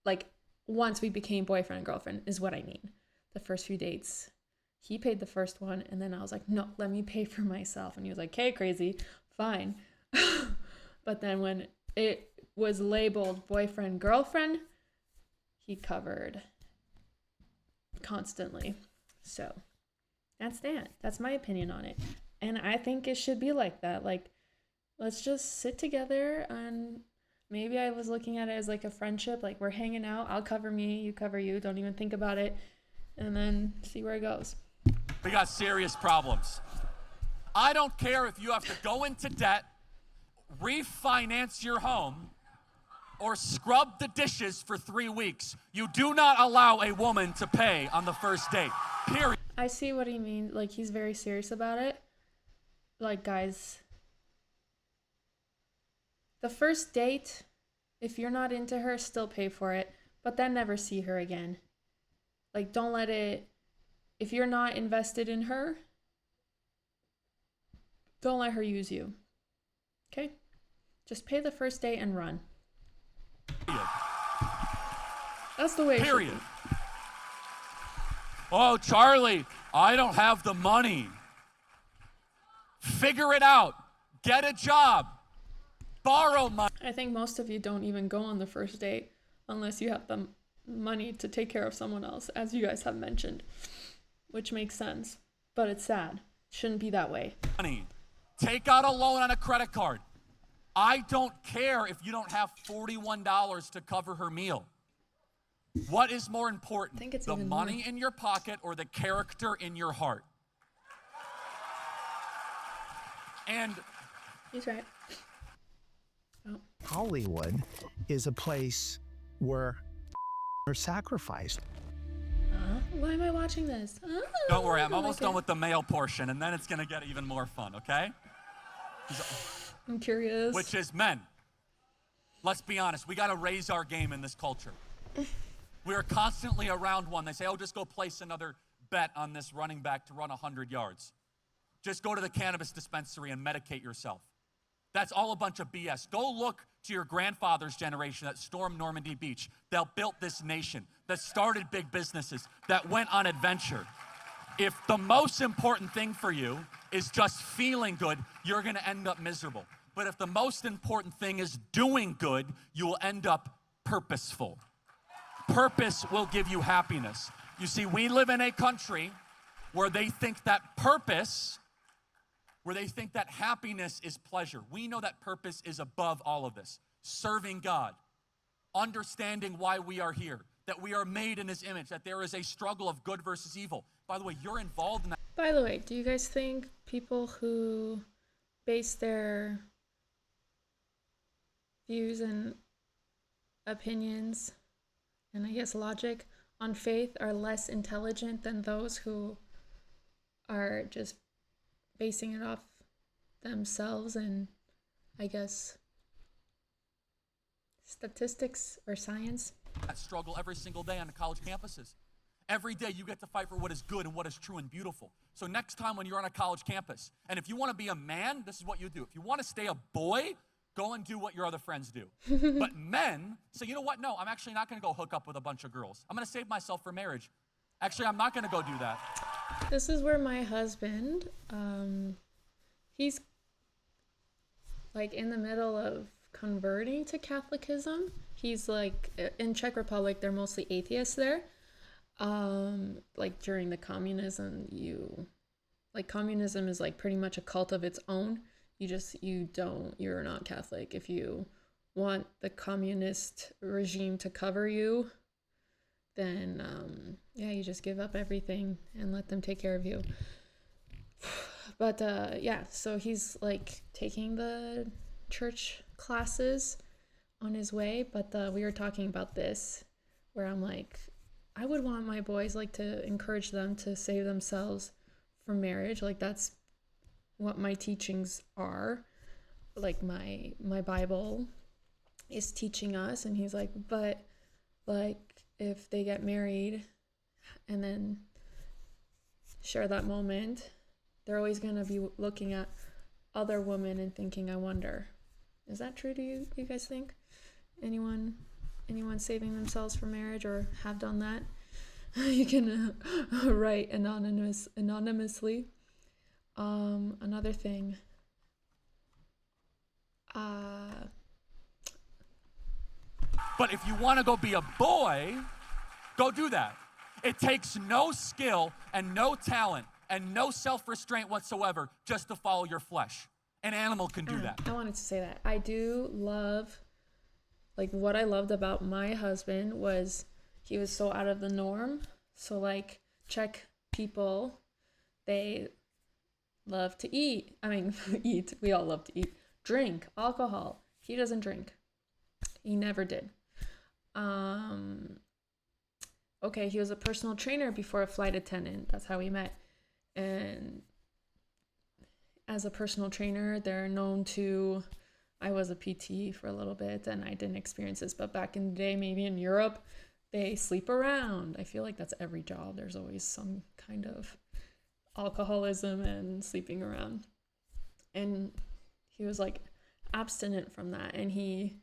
S1: Like, once we became boyfriend and girlfriend is what I mean. The first few dates, he paid the first one, and then I was like, no, let me pay for myself. And he was like, okay, crazy, fine. But then when it was labeled boyfriend, girlfriend, he covered constantly. So that's that. That's my opinion on it. And I think it should be like that. Like, let's just sit together, and maybe I was looking at it as like a friendship. Like, we're hanging out. I'll cover me. You cover you. Don't even think about it. And then see where it goes.
S2: We got serious problems. I don't care if you have to go into debt, refinance your home, or scrub the dishes for 3 weeks. You do not allow a woman to pay on the first date. Period.
S1: I see what he means. Like, he's very serious about it. Like, guys, the first date, if you're not into her, still pay for it, but then never see her again. Like, don't let it, if you're not invested in her, don't let her use you. Okay? Just pay the first date and run.
S2: Period.
S1: That's the way it should
S2: Period.
S1: be.
S2: Oh, Charlie, I don't have the money. Figure it out. Get a job. Borrow money.
S1: I think most of you don't even go on the first date unless you have the money to take care of someone else, as you guys have mentioned, which makes sense, but it's sad. Shouldn't be that way.
S2: Take out a loan on a credit card. I don't care if you don't have $41 to cover her meal. What is more important,
S1: I think it's
S2: the
S1: even
S2: money
S1: more.
S2: in your pocket or the character in your heart? And
S1: He's right. Oh.
S5: Hollywood is a place where are sacrificed.
S1: Why am I watching this?
S2: don't worry,
S1: I
S2: I'm
S1: don't
S2: almost
S1: like
S2: done
S1: it.
S2: with the male portion, and then it's going to get even more fun, okay?
S1: I'm curious.
S2: Which is men. Let's be honest, we got to raise our game in this culture. We are constantly around one. They say, oh, just go place another bet on this running back to run 100 yards. Just go to the cannabis dispensary and medicate yourself. That's all a bunch of BS. Go look to your grandfather's generation that stormed Normandy Beach, that built this nation, that started big businesses, that went on adventure. If the most important thing for you is just feeling good, you're going to end up miserable. But if the most important thing is doing good, you will end up purposeful. Purpose will give you happiness. You see, we live in a country where they think that purpose, where they think that happiness is pleasure. We know that purpose is above all of this. Serving God, understanding why we are here, that we are made in His image, that there is a struggle of good versus evil. By the way, you're involved in that.
S1: By the way, do you guys think people who base their views and opinions and I guess logic on faith are less intelligent than those who are just basing it off themselves and I guess statistics or science?
S2: That struggle every single day on the college campuses. Every day you get to fight for what is good and what is true and beautiful. So next time when you're on a college campus, and if you want to be a man, this is what you do. If you want to stay a boy, go and do what your other friends do. But men say, you know what? No, I'm actually not going to go hook up with a bunch of girls. I'm going to save myself for marriage. Actually, I'm not going to go do that.
S1: This is where my husband, he's like in the middle of converting to Catholicism. He's like, in Czech Republic, they're mostly atheists there. Like during the communism, communism is like pretty much a cult of its own. You're not Catholic. If you want the communist regime to cover you, then you just give up everything and let them take care of you. But so he's like taking the church classes on his way, but we were talking about this where I'm like, I would want my boys like to encourage them to save themselves for marriage. Like that's what my teachings are. Like my Bible is teaching us, and he's like, but like if they get married and then share that moment, they're always going to be looking at other women and thinking, I wonder, is that true to you? You guys think? Anyone saving themselves for marriage or have done that? You can write anonymously. Another thing.
S2: But if you want to go be a boy, go do that. It takes no skill and no talent and no self-restraint whatsoever just to follow your flesh. An animal can do that.
S1: I wanted to say that. I do love, like what I loved about my husband was he was so out of the norm. So like Czech people, they love to eat. I mean, eat. We all love to eat. Drink, alcohol. He doesn't drink. He never did. Okay, he was a personal trainer before a flight attendant. That's how we met. And as a personal trainer, they're known to, I was a PT for a little bit and I didn't experience this, but back in the day, maybe in Europe, they sleep around. I feel like that's every job. There's always some kind of alcoholism and sleeping around. And he was like abstinent from that. And he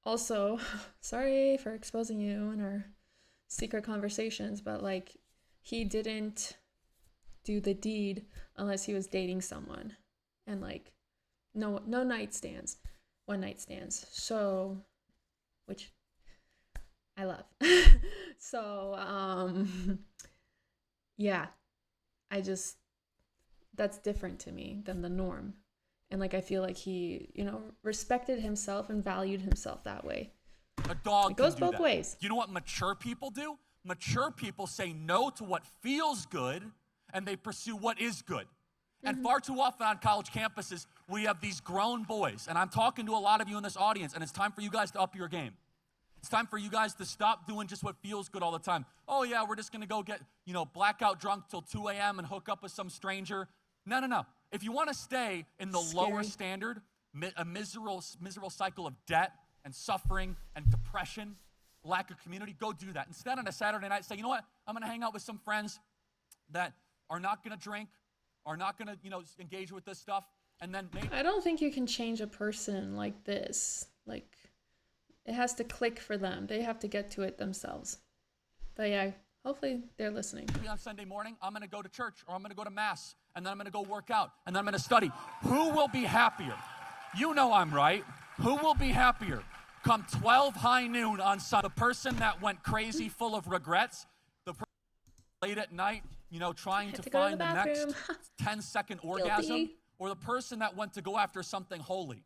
S1: also, sorry for exposing you in our secret conversations, but like he didn't do the deed unless he was dating someone, and like no nightstands, one night stands. So, which I love. So yeah, that's different to me than the norm. And like I feel like he, respected himself and valued himself that way.
S2: A dog
S1: It goes
S2: can do
S1: both
S2: that.
S1: ways.
S2: You know what mature people do? Mature people say no to what feels good, and they pursue what is good. And far too often on college campuses, we have these grown boys, and I'm talking to a lot of you in this audience, and it's time for you guys to up your game. It's time for you guys to stop doing just what feels good all the time. Oh yeah, we're just gonna go get, blackout drunk till 2 a.m. and hook up with some stranger. No. If you wanna stay in the lower standard, a miserable cycle of debt and suffering and depression, lack of community, go do that. Instead, on a Saturday night, say, you know what? I'm gonna hang out with some friends that are not gonna drink, are not gonna, engage with this stuff, and then maybe.
S1: I don't think you can change a person like this. Like, it has to click for them. They have to get to it themselves. But yeah, hopefully they're listening.
S2: On Sunday morning, I'm gonna go to church, or I'm gonna go to mass, and then I'm gonna go work out, and then I'm gonna study. Who will be happier? You know I'm right. Who will be happier? Come 12 high noon on Sunday, the person that went crazy full of regrets, the person late at night, trying to find the next 10-second orgasm, or the person that went to go after something holy,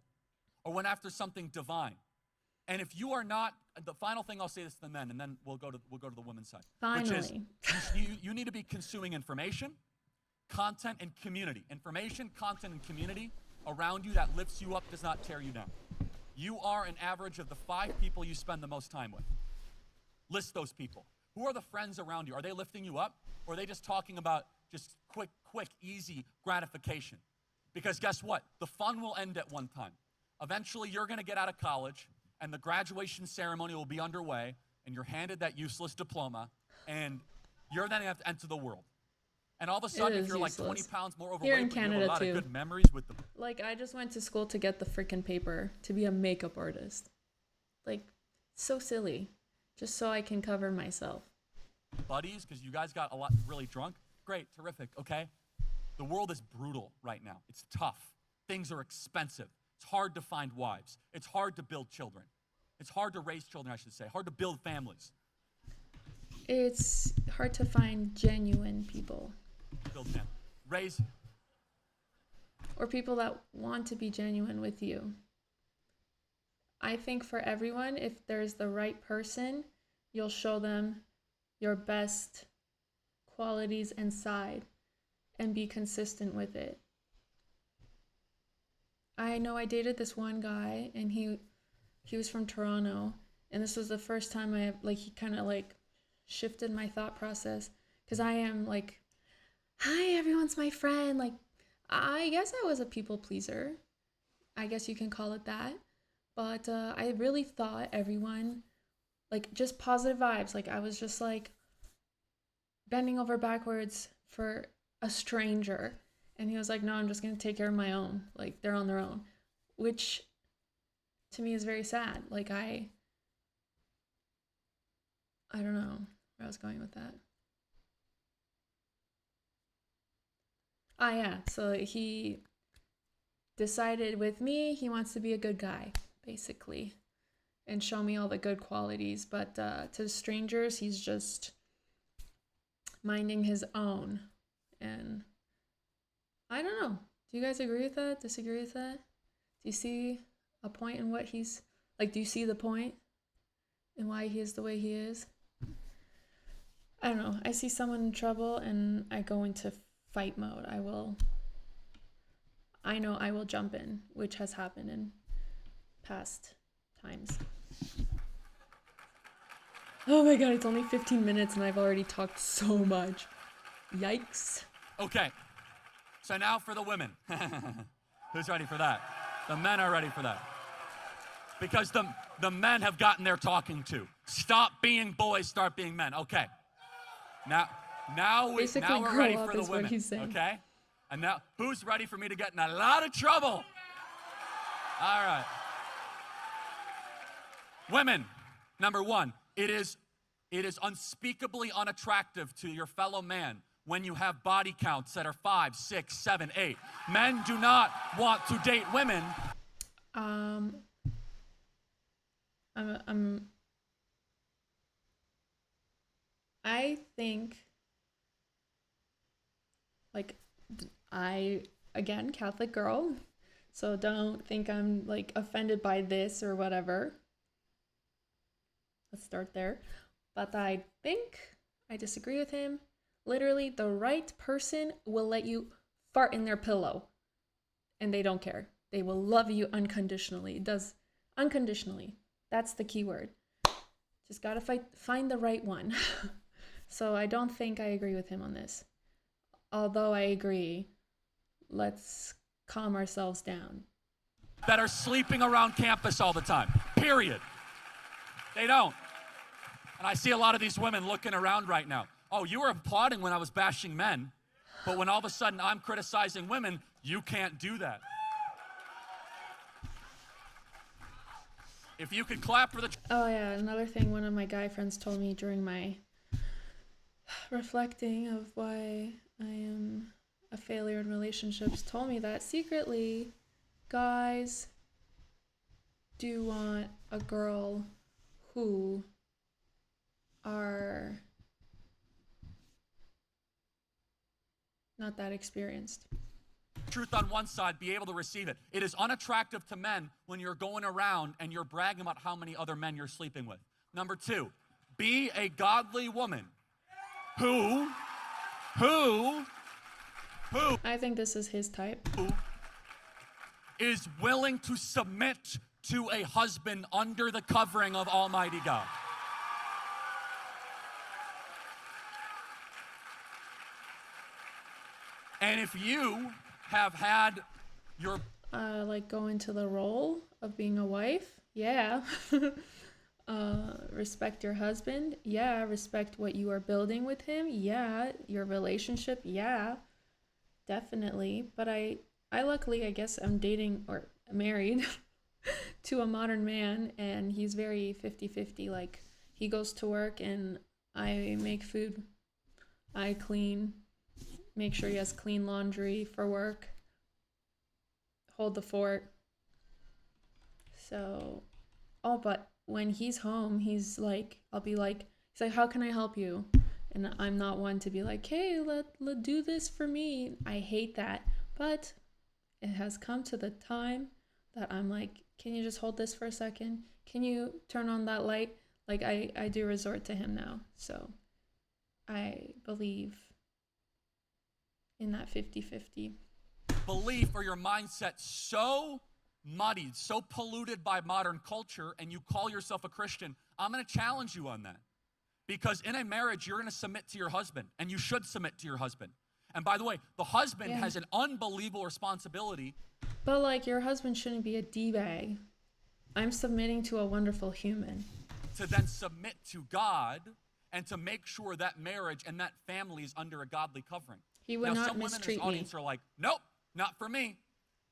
S2: or went after something divine. And if you are not, the final thing I'll say this to the men, and then we'll go to the women's side.
S1: Finally.
S2: Which is, you need to be consuming information, content, and community. Information, content, and community around you that lifts you up, does not tear you down. You are an average of the 5 people you spend the most time with. List those people. Who are the friends around you? Are they lifting you up? Or are they just talking about just quick, easy gratification? Because guess what? The fun will end at one time. Eventually, you're going to get out of college, and the graduation ceremony will be underway, and you're handed that useless diploma, and you're then going to have to enter the world. And all of a sudden, if you're like 20 pounds more overweight,
S1: Here in
S2: but you have
S1: Canada
S2: a lot
S1: too.
S2: of good memories with them.
S1: Like, I just went to school to get the freaking paper to be a makeup artist. Like, so silly. Just so I can cover myself.
S2: Buddies, because you guys got a lot really drunk. Great, terrific, okay? The world is brutal right now. It's tough. Things are expensive. It's hard to find wives. It's hard to build children. It's hard to raise children, I should say. Hard to build families.
S1: It's hard to find genuine people.
S2: Build families. Raise.
S1: Or people that want to be genuine with you. I think for everyone, if there's the right person, you'll show them your best qualities and side and be consistent with it. I know I dated this one guy, and he was from Toronto, and this was the first time he kind of shifted my thought process, because I am like, hi, everyone's my friend. Like, I guess I was a people pleaser. I guess you can call it that. But I really thought everyone, just positive vibes. Like, I was just bending over backwards for a stranger. And he was like, no, I'm just going to take care of my own. Like, they're on their own. Which, to me, is very sad. Like, I don't know where I was going with that. Ah, yeah. So he decided with me he wants to be a good guy, basically, and show me all the good qualities. But to strangers, he's just minding his own. And I don't know. Do you guys agree with that? Disagree with that? Do you see a point in what he's do you see the point in why he is the way he is? I don't know. I see someone in trouble and I go into fight mode. I know I will jump in, which has happened in past times. Oh my god, it's only 15 minutes and I've already talked so much. Yikes.
S2: Okay, so now for the women. Who's ready for that? The men are ready for that. Because the men have gotten their talking to. Stop being boys, start being men. Okay. Now we're ready for the women. Okay? And now, who's ready for me to get in a lot of trouble? All right. Women, number one, it is It is unspeakably unattractive to your fellow man when you have body counts that are 5, 6, 7, 8. Men do not want to date women.
S1: I think, like, again, Catholic girl, so don't think I'm, like, offended by this or whatever. Let's start there. But I think I disagree with him. Literally, the right person will let you fart in their pillow, and they don't care. They will love you unconditionally. It does unconditionally. That's the key word. Just gotta find the right one. So I don't think I agree with him on this. Although I agree, let's calm ourselves down.
S2: That are sleeping around campus all the time, period. They don't. And I see a lot of these women looking around right now. Oh, you were applauding when I was bashing men, but when all of a sudden I'm criticizing women, you can't do that. If you could clap for the...
S1: Oh yeah, another thing one of my guy friends told me during my reflecting of why I am a failure in relationships, told me that secretly guys do want a girl who are not that experienced.
S2: Truth on one side, be able to receive it. It is unattractive to men when you're going around and you're bragging about how many other men you're sleeping with. Number 2, be a godly woman who
S1: I think this is his type.
S2: is willing to submit to a husband under the covering of Almighty God. And if you have had your...
S1: Like go into the role of being a wife, yeah. Respect your husband, yeah. Respect what you are building with him, yeah. Your relationship, yeah. Definitely. But I luckily, I guess I'm dating or married to a modern man, and he's very 50-50. Like, he goes to work and I make food, I clean, make sure he has clean laundry for work, hold the fort. So, oh, but when he's home, he's like, I'll be like, he's like, how can I help you? And I'm not one to be like, hey, let do this for me. I hate that. But it has come to the time that I'm like, can you just hold this for a second? Can you turn on that light? Like, I do resort to him now. So I believe in that 50-50.
S2: belief or your mindset so muddied, so polluted by modern culture, and you call yourself a Christian, I'm going to challenge you on that. Because in a marriage, you're going to submit to your husband, and you should submit to your husband. And by the way, the husband has an unbelievable responsibility.
S1: But like, your husband shouldn't be a D-bag. I'm submitting to a wonderful human.
S2: To then submit to God and to make sure that marriage and that family is under a godly covering.
S1: He would not
S2: some women in
S1: mistreat
S2: this
S1: me.
S2: audience are like, nope, not for me.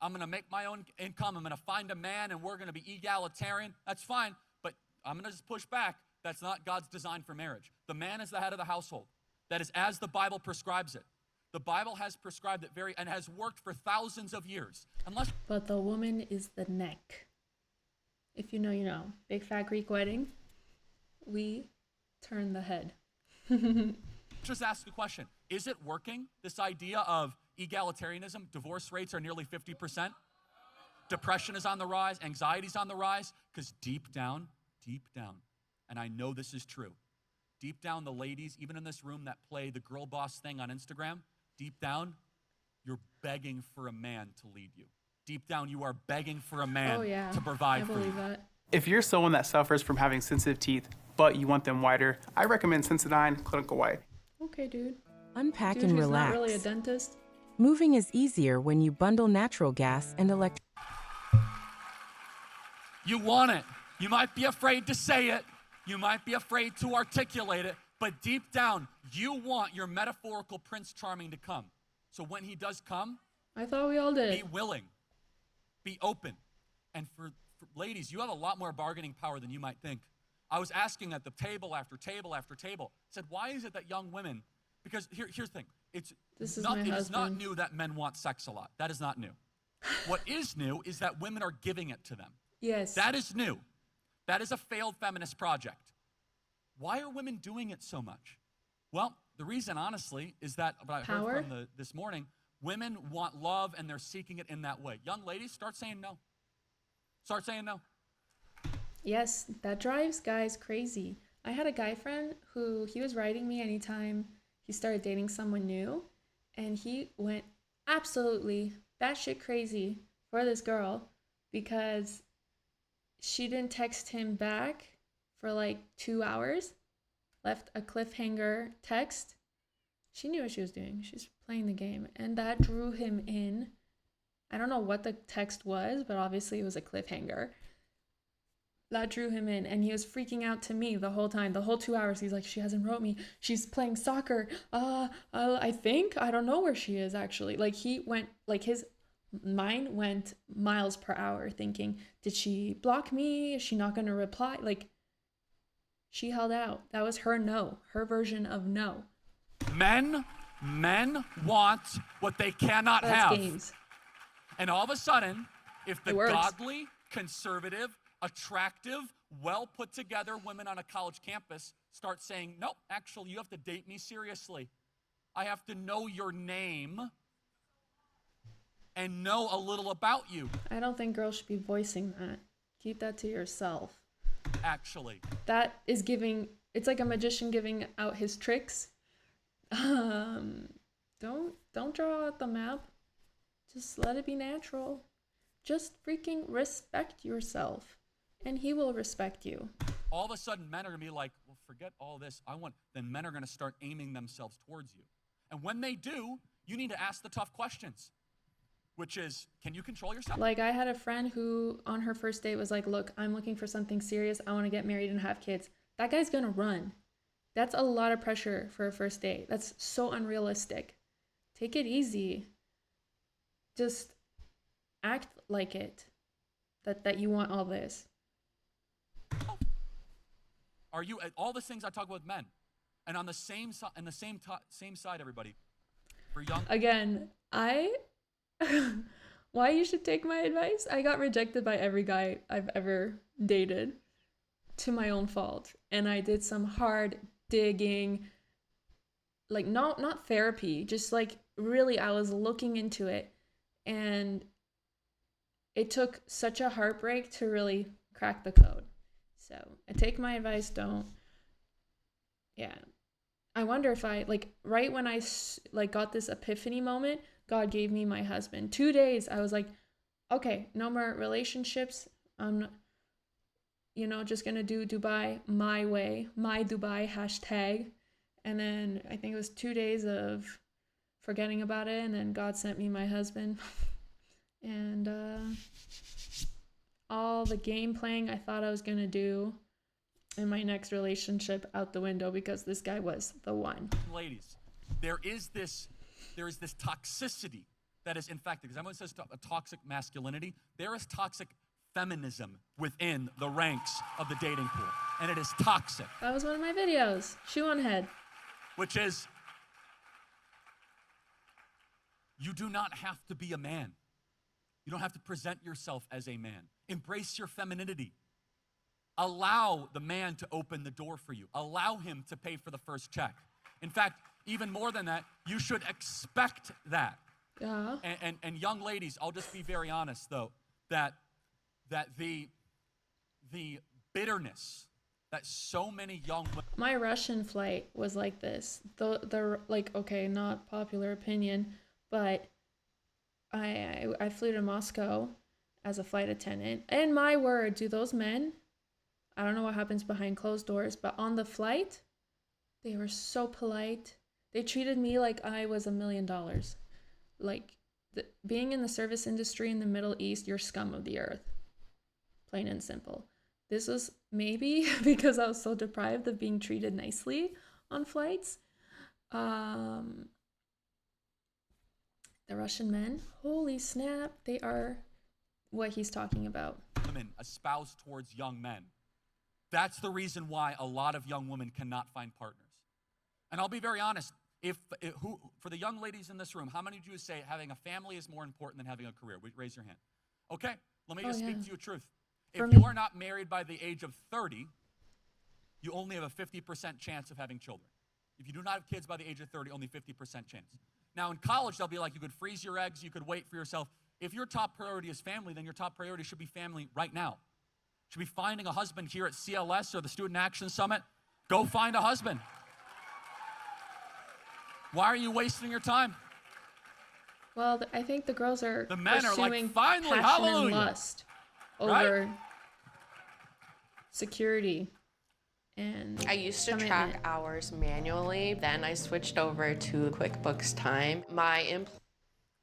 S2: I'm going to make my own income. I'm going to find a man and we're going to be egalitarian. That's fine, but I'm going to just push back. That's not God's design for marriage. The man is the head of the household. That is as the Bible prescribes it. The Bible has prescribed it and has worked for thousands of years.
S1: But the woman is the neck. If you know, you know. Big fat Greek wedding, we turn the head.
S2: Just ask the question, is it working, this idea of egalitarianism? Divorce rates are nearly 50%. Depression is on the rise. Anxiety is on the rise. Because deep down, and I know this is true, deep down the ladies, even in this room, that play the girl boss thing on Instagram, deep down, you're begging for a man to lead you. Deep down, you are begging for a man to provide for you.
S1: I believe that.
S6: If you're someone that suffers from having sensitive teeth, but you want them whiter, I recommend Sensodyne Clinical White.
S1: Okay, dude.
S7: Unpack
S1: Dude
S7: and
S1: who's
S7: relax.
S1: not really a dentist.
S7: Moving is easier when you bundle natural gas and electric.
S2: You want it. You might be afraid to say it. You might be afraid to articulate it. But deep down, you want your metaphorical Prince Charming to come. So when he does come,
S1: I thought we all did.
S2: be willing. Be open. And for ladies, you have a lot more bargaining power than you might think. I was asking at the table after table after table, I said, why is it that young women, because here's the thing, it is not new that men want sex a lot. That is not new. What is new is that women are giving it to them.
S1: Yes.
S2: That is new. That is a failed feminist project. Why are women doing it so much? Well, the reason, honestly, is that what I heard from this morning, women want love and they're seeking it in that way. Young ladies, start saying no. Start saying no.
S1: Yes, that drives guys crazy. I had a guy friend who he was writing me anytime he started dating someone new, and he went absolutely batshit crazy for this girl because she didn't text him back for like 2 hours, left a cliffhanger text. She knew what she was doing. She's playing the game, and that drew him in. I don't know what the text was, but obviously it was a cliffhanger. That drew him in, and he was freaking out to me the whole time. The whole 2 hours, he's like, she hasn't wrote me. She's playing soccer. I think. I don't know where she is, actually. Like, he went, like, his mind went miles per hour thinking, did she block me? Is she not going to reply? Like, she held out. That was her no. Her version of no.
S2: Men want what they cannot have.
S1: Games.
S2: And all of a sudden, if the godly, conservative, attractive, well put together women on a college campus start saying, nope, actually, you have to date me seriously. I have to know your name and know a little about you.
S1: I don't think girls should be voicing that. Keep that to yourself.
S2: Actually.
S1: That is giving, it's like a magician giving out his tricks. Don't draw out the map. Just let it be natural. Just freaking respect yourself. And he will respect you.
S2: All of a sudden, men are going to be like, well, forget all this. Then men are going to start aiming themselves towards you. And when they do, you need to ask the tough questions, which is, can you control yourself?
S1: Like, I had a friend who, on her first date, was like, look, I'm looking for something serious. I want to get married and have kids. That guy's going to run. That's a lot of pressure for a first date. That's so unrealistic. Take it easy. Just act like it. That you want all this.
S2: Are you all the things I talk about with men, and on the same side, everybody, for young.
S1: Again, why you should take my advice? I got rejected by every guy I've ever dated, to my own fault, and I did some hard digging, like not therapy, just like really I was looking into it, and it took such a heartbreak to really crack the code. So I take my advice, don't. Yeah. I wonder if I, like, right when I, like, got this epiphany moment, God gave me my husband. 2 days, I was like, okay, no more relationships. I'm not, just going to do Dubai my way, my Dubai hashtag. And then I think it was 2 days of forgetting about it. And then God sent me my husband. And, all the game playing I thought I was going to do in my next relationship out the window because this guy was the one.
S2: Ladies, there is this toxicity that is, in fact, because everyone says a toxic masculinity, there is toxic feminism within the ranks of the dating pool, and it is toxic.
S1: That was one of my videos. Shoe on head.
S2: Which is, you do not have to be a man. You don't have to present yourself as a man. Embrace your femininity. Allow the man to open the door for you. Allow him to pay for the first check. In fact, even more than that, you should expect that.
S1: Yeah.
S2: And young ladies, I'll just be very honest though, that the bitterness that so many young women.
S1: My Russian flight was like this. The like, okay, not popular opinion, but I flew to Moscow as a flight attendant. And my word, do those men, I don't know what happens behind closed doors, but on the flight, they were so polite. They treated me like I was $1 million. Like, being in the service industry in the Middle East, you're scum of the earth. Plain and simple. This was maybe because I was so deprived of being treated nicely on flights. The Russian men, holy snap, they are what he's talking about.
S2: Women espouse towards young men That's the reason why a lot of young women cannot find partners. And I'll be very honest, for the young ladies in this room, how many of you say having a family is more important than having a career? Raise your hand. Okay, let me just speak to you a truth. If you are not married by the age of 30, you only have a 50% chance of having children. If you do not have kids by the age of 30, only 50% chance. Now in college, they'll be like, you could freeze your eggs, you could wait for yourself. If your top priority is family, then your top priority should be family right now. Should be finding a husband here at CLS or the Student Action Summit. Go find a husband. Why are you wasting your time?
S1: Well, I think the girls are
S2: the men are like,
S1: pursuing
S2: finally,
S1: passion
S2: hallelujah.
S1: and lust over
S2: Right?
S1: security. And
S8: I used to
S1: commitment.
S8: track hours manually. Then I switched over to QuickBooks Time.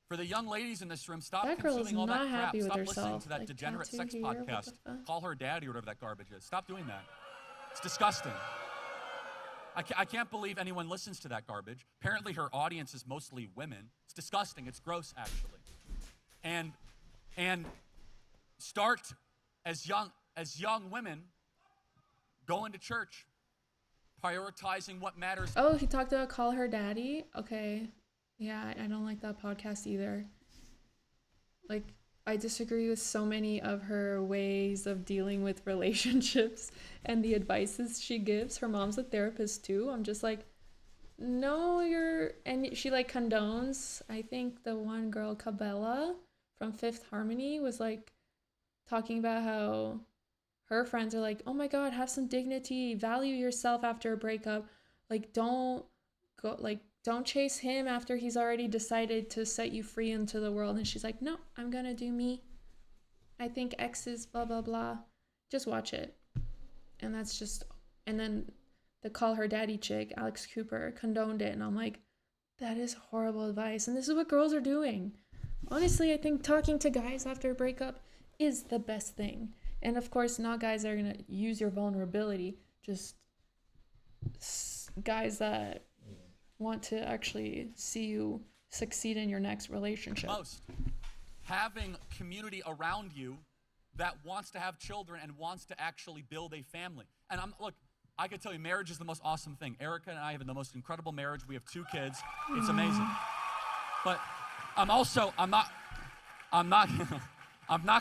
S2: For the young ladies in this room, stop
S1: That girl is
S2: consuming all that
S1: not
S2: crap.
S1: happy with
S2: Stop listening
S1: herself.
S2: to that
S1: Like,
S2: degenerate
S1: tattoo
S2: sex
S1: here, what
S2: podcast.
S1: the fuck?
S2: Call her daddy or whatever that garbage is. Stop doing that. It's disgusting. I can't believe anyone listens to that garbage. Apparently her audience is mostly women. It's disgusting. It's gross, actually. And start as young women going to church, prioritizing what matters.
S1: Oh, he talked about call her daddy. Okay. Yeah, I don't like that podcast either. Like, I disagree with so many of her ways of dealing with relationships and the advices she gives. Her mom's a therapist too. I'm just like, no, and she like condones. I think the one girl, Cabela from Fifth Harmony, was like talking about how her friends are like, oh my God, have some dignity, value yourself after a breakup. Like, don't chase him after he's already decided to set you free into the world. And she's like, no, I'm gonna do me. I think X is blah, blah, blah. Just watch it. And that's just, and then the call her daddy chick, Alex Cooper, condoned it. And I'm like, that is horrible advice. And this is what girls are doing. Honestly, I think talking to guys after a breakup is the best thing. And of course, not guys that are gonna use your vulnerability, just guys that want to actually see you succeed in your next relationship.
S2: Most. Having community around you that wants to have children and wants to actually build a family. And look, I can tell you, marriage is the most awesome thing. Erica and I have the most incredible marriage. We have 2 kids. It's amazing. But I'm not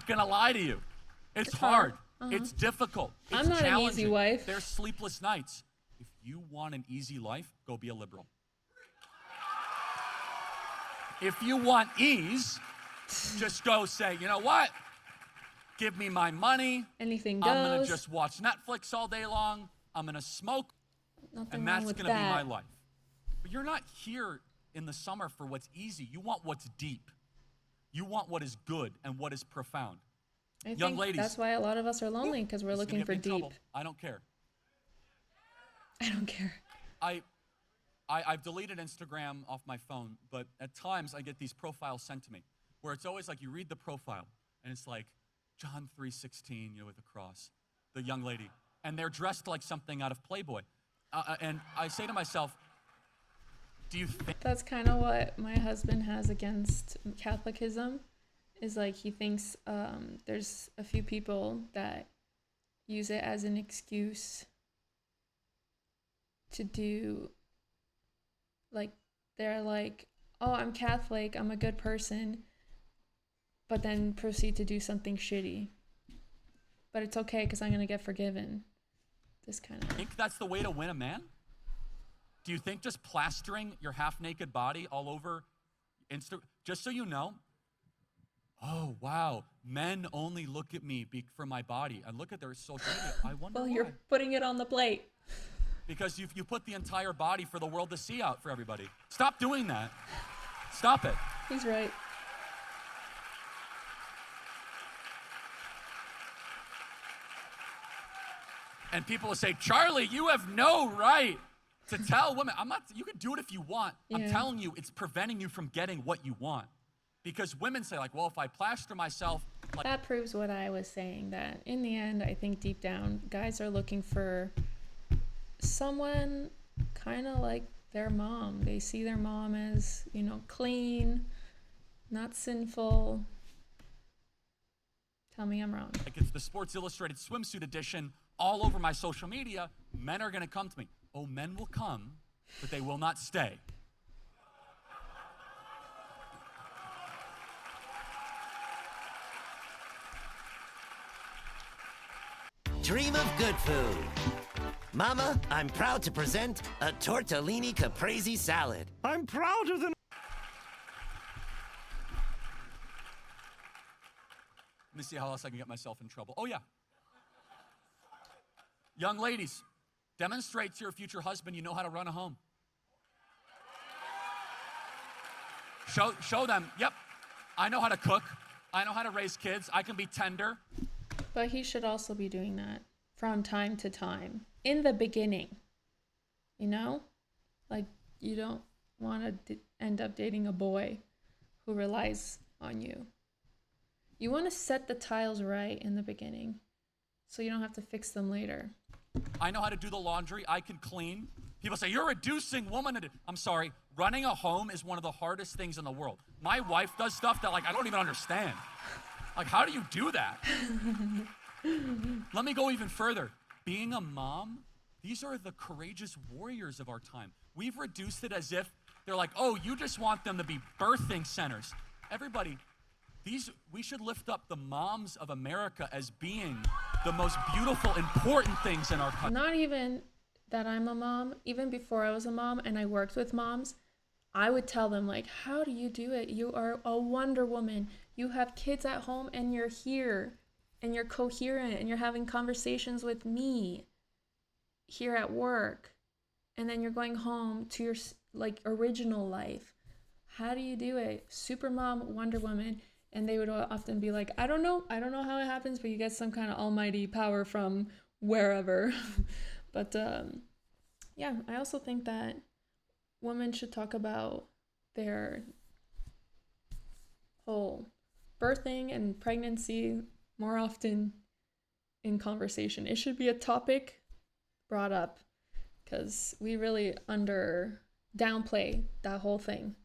S2: gonna lie to you. It's hard. It's difficult. It's
S1: I'm not an
S2: challenging.
S1: easy wife.
S2: There's sleepless nights. If you want an easy life, go be a liberal. If you want ease, just go say, you know what? Give me my money.
S1: Anything goes.
S2: I'm gonna just watch Netflix all day long. I'm gonna smoke.
S1: Nothing
S2: And
S1: wrong
S2: that's
S1: with
S2: gonna be my
S1: that.
S2: life. But you're not here in the summer for what's easy. You want what's deep. You want what is good and what is profound.
S1: I
S2: Young
S1: think
S2: ladies.
S1: that's why a lot of us are lonely, because we're
S2: This is gonna
S1: looking
S2: get
S1: for
S2: me in
S1: deep.
S2: trouble. I don't care.
S1: I don't care.
S2: I've deleted Instagram off my phone, but at times I get these profiles sent to me where it's always like you read the profile and it's like John 3:16, with a cross, the young lady, and they're dressed like something out of Playboy. And I say to myself, do you think
S1: That's kind of what my husband has against Catholicism, is like he thinks there's a few people that use it as an excuse to do, like, they're like, oh, I'm Catholic, I'm a good person, but then proceed to do something shitty. But it's okay because I'm going to get forgiven. This kind of...
S2: think that's the way to win a man? Do you think just plastering your half-naked body all over just so you know, oh, wow, men only look at me for my body and look at their social media. I wonder
S1: Well,
S2: why.
S1: you're putting it on the plate.
S2: Because you put the entire body for the world to see out for everybody. Stop doing that. Stop it.
S1: He's right.
S2: And people will say, Charlie, you have no right to tell women. You can do it if you want. I'm
S1: Yeah.
S2: telling you, it's preventing you from getting what you want. Because women say, like, well, if I plaster myself, like,
S1: That proves what I was saying, that in the end, I think deep down, guys are looking for someone kind of like their mom. They see their mom as, clean, not sinful. Tell me I'm wrong.
S2: it's the Sports Illustrated swimsuit edition all over my social media, men are gonna come to me. Oh, men will come, but they will not stay.
S9: Dream of good food. Mama, I'm proud to present a tortellini caprese salad. I'm prouder than...
S2: Let me see how else I can get myself in trouble. Oh, yeah. Young ladies, demonstrate to your future husband you know how to run a home. Show them, yep, I know how to cook. I know how to raise kids. I can be tender.
S1: But he should also be doing that from time to time in the beginning. You know? Like, you don't want to end up dating a boy who relies on you. You want to set the tiles right in the beginning so you don't have to fix them later.
S2: I know how to do the laundry. I can clean. People say, you're reducing woman. I'm sorry. Running a home is one of the hardest things in the world. My wife does stuff that, like, I don't even understand. Like, how do you do that? Let me go even further. Being a mom, these are the courageous warriors of our time. We've reduced it as if they're like, oh, you just want them to be birthing centers. Everybody, we should lift up the moms of America as being the most beautiful, important things in our country.
S1: Not even that I'm a mom. Even before I was a mom and I worked with moms, I would tell them, like, how do you do it? You are a Wonder Woman. You have kids at home and you're here and you're coherent and you're having conversations with me here at work. And then you're going home to your, like, original life. How do you do it? Super mom, Wonder Woman. And they would often be like, I don't know how it happens, but you get some kind of almighty power from wherever. But yeah, I also think that women should talk about their whole birthing and pregnancy more often in conversation. It should be a topic brought up because we really downplay that whole thing.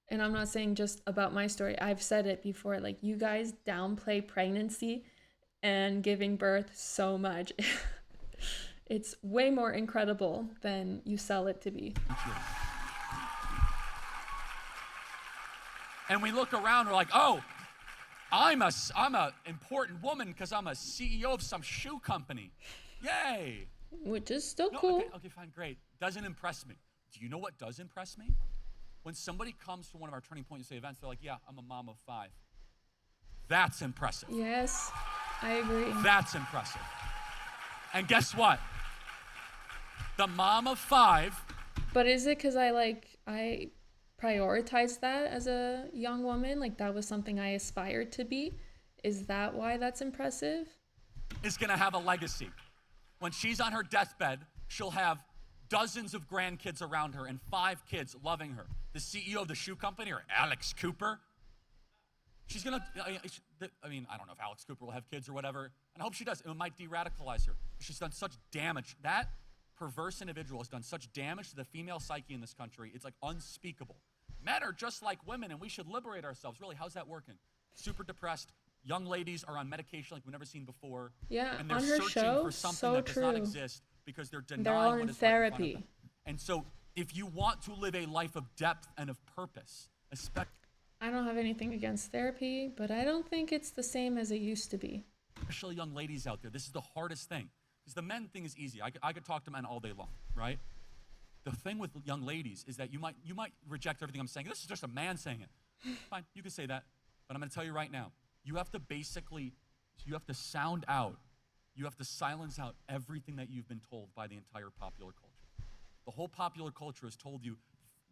S1: And I'm not saying just about my story. I've said it before, like, you guys downplay pregnancy and giving birth so much. It's way more incredible than you sell it to be.
S2: And we look around, we're like, oh, I'm a important woman because I'm a CEO of some shoe company. Yay.
S1: Which is still
S2: No,
S1: cool.
S2: Okay, fine, great. Doesn't impress me. Do you know what does impress me? When somebody comes to one of our Turning Point USA events, they're like, yeah, I'm a mom of 5. That's impressive.
S1: Yes, I agree.
S2: That's impressive. And guess what? The mom of 5.
S1: But is it because I prioritized that as a young woman? Like, that was something I aspired to be? Is that why that's impressive?
S2: Is going to have a legacy. When she's on her deathbed, she'll have dozens of grandkids around her and 5 kids loving her. The CEO of the shoe company, or Alex Cooper, she's gonna, I mean, I don't know if Alex Cooper will have kids or whatever, and I hope she does. It might de-radicalize her. She's done such damage. That perverse individual has done such damage to the female psyche in this country. It's like unspeakable. Men are just like women, and we should liberate ourselves. Really, how's that working? Super depressed. Young ladies are on medication like we've never seen before.
S1: Yeah,
S2: and they're
S1: on her
S2: searching
S1: show,
S2: for something
S1: so
S2: that does not
S1: true.
S2: exist because they're denying
S1: They're all
S2: what
S1: in
S2: is right in front of
S1: therapy.
S2: them. And so, if you want to live a life of depth and of purpose,
S1: I don't have anything against therapy, but I don't think it's the same as it used to be.
S2: especially young ladies out there, this is the hardest thing. Because the men thing is easy. I could talk to men all day long, right? The thing with young ladies is that you might reject everything I'm saying. This is just a man saying it. Fine, you can say that. But I'm going to tell you right now, you have to sound out, you have to silence out everything that you've been told by the entire popular culture. The whole popular culture has told you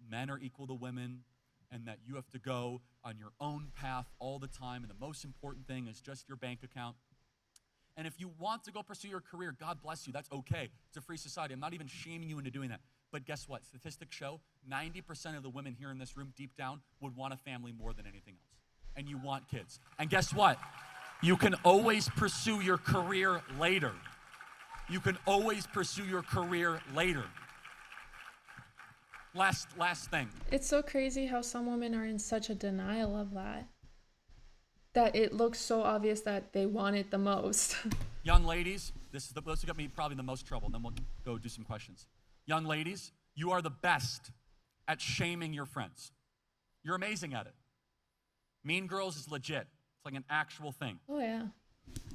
S2: men are equal to women and that you have to go on your own path all the time, and the most important thing is just your bank account. And if you want to go pursue your career, God bless you, that's okay. It's a free society. I'm not even shaming you into doing that. But guess what? Statistics show 90% of the women here in this room deep down would want a family more than anything else. And you want kids. And guess what? You can always pursue your career later. You can always pursue your career later. Last thing.
S1: It's so crazy how some women are in such a denial of that. That it looks so obvious that they want it the most.
S2: Young ladies, This will get me probably the most trouble. Then we'll go do some questions. Young ladies, you are the best at shaming your friends. You're amazing at it. Mean Girls is legit. It's like an actual thing.
S1: Oh, yeah.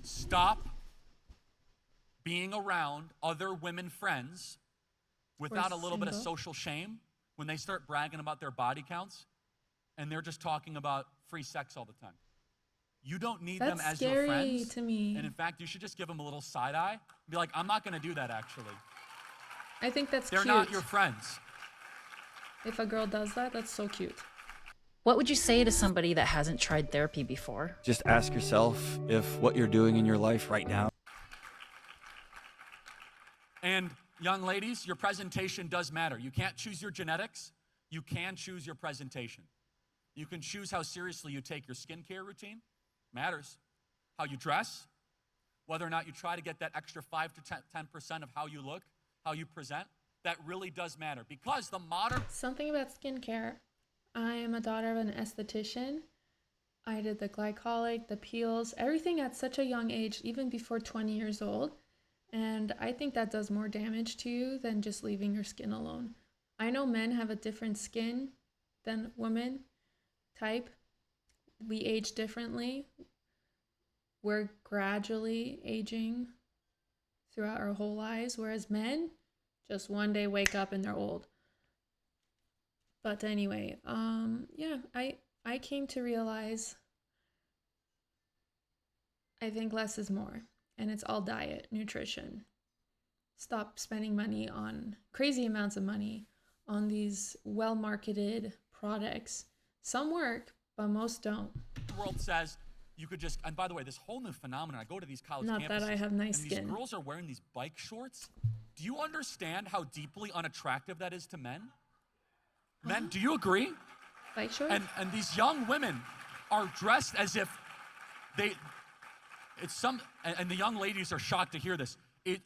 S2: Stop being around other women friends without a little bit of social shame when they start bragging about their body counts and they're just talking about free sex all the time. You don't need them as your friends.
S1: That's scary to me.
S2: And in fact, you should just give them a little side eye and be like, I'm not going to do that actually.
S1: I think that's
S2: They're
S1: cute.
S2: not your friends.
S1: If a girl does that, that's so cute.
S10: What would you say to somebody that hasn't tried therapy before?
S11: Just ask yourself if what you're doing in your life right now.
S2: And young ladies, your presentation does matter. You can't choose your genetics. You can choose your presentation. You can choose how seriously you take your skincare routine. Matters. How you dress. Whether or not you try to get that extra 5 to 10% of how you look, how you present. That really does matter. Because the modern...
S1: Something about skincare. I am a daughter of an esthetician. I did the glycolic, the peels, everything at such a young age, even before 20 years old. And I think that does more damage to you than just leaving your skin alone. I know men have a different skin than women type. We age differently. We're gradually aging throughout our whole lives, whereas men just one day wake up and they're old. But anyway, yeah, I came to realize I think less is more, and it's all diet, nutrition. Stop spending money on crazy amounts of money on these well-marketed products. Some work, but most don't.
S2: The world says you could just, and by the way, this whole new phenomenon, I go to these college campuses.
S1: Not that I have nice
S2: and
S1: skin.
S2: These girls are wearing these bike shorts. Do you understand how deeply unattractive that is to men? Men, do you agree?
S1: Bike shorts?
S2: And these young women are dressed as if and the young ladies are shocked to hear this. If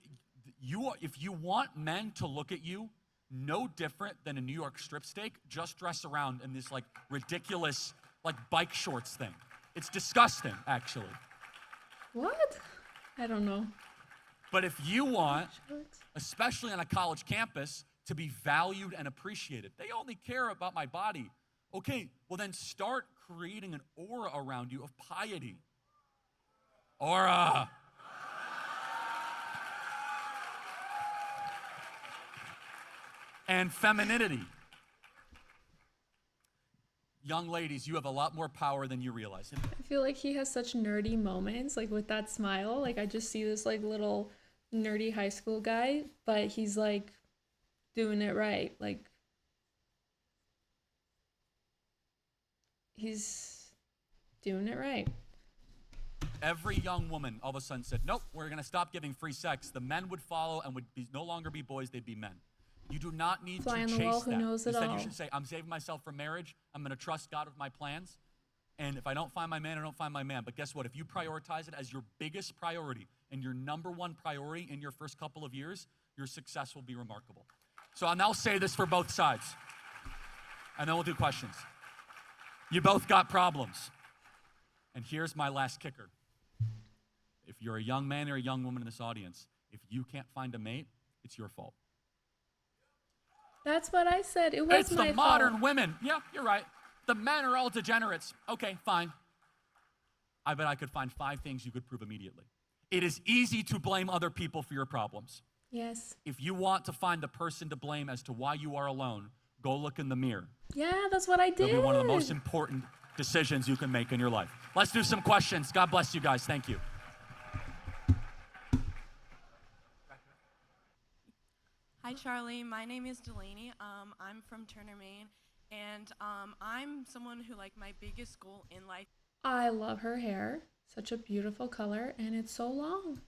S2: you want men to look at you no different than a New York strip steak, just dress around in this like ridiculous like bike shorts thing. It's disgusting, actually.
S1: What? I don't know.
S2: But if you want, especially on a college campus, to be valued and appreciated, they only care about my body. Okay, well then start creating an aura around you of piety. Aura. And femininity. Young ladies, you have a lot more power than you realize.
S1: I feel like he has such nerdy moments, like with that smile. Like I just see this like little nerdy high school guy, but he's like doing it right. Like he's doing it right.
S2: Every young woman all of a sudden said, nope, we're going to stop giving free sex. The men would follow and would no longer be boys, they'd be men. You do not need
S1: Fly
S2: to
S1: on the
S2: chase
S1: wall, who
S2: that.
S1: knows it
S2: Instead,
S1: all.
S2: you should say, I'm saving myself from marriage. I'm going to trust God with my plans. And if I don't find my man, I don't find my man. But guess what? If you prioritize it as your biggest priority and your number one priority in your first couple of years, your success will be remarkable. So I'll now say this for both sides. And then we'll do questions. You both got problems. And here's my last kicker. If you're a young man or a young woman in this audience, if you can't find a mate, it's your fault.
S1: That's what I said. It was my fault.
S2: It's the modern women. Yeah, you're right. The men are all degenerates. Okay, fine. I bet I could find 5 things you could prove immediately. It is easy to blame other people for your problems.
S1: Yes.
S2: If you want to find the person to blame as to why you are alone, go look in the mirror.
S1: Yeah, that's what I did.
S2: It'll be one of the most important decisions you can make in your life. Let's do some questions. God bless you guys. Thank you.
S12: Hi, Charlie. My name is Delaney. I'm from Turner, Maine, and I'm someone who, like, my biggest goal in life
S1: I love her hair. Such a beautiful color, and it's so long.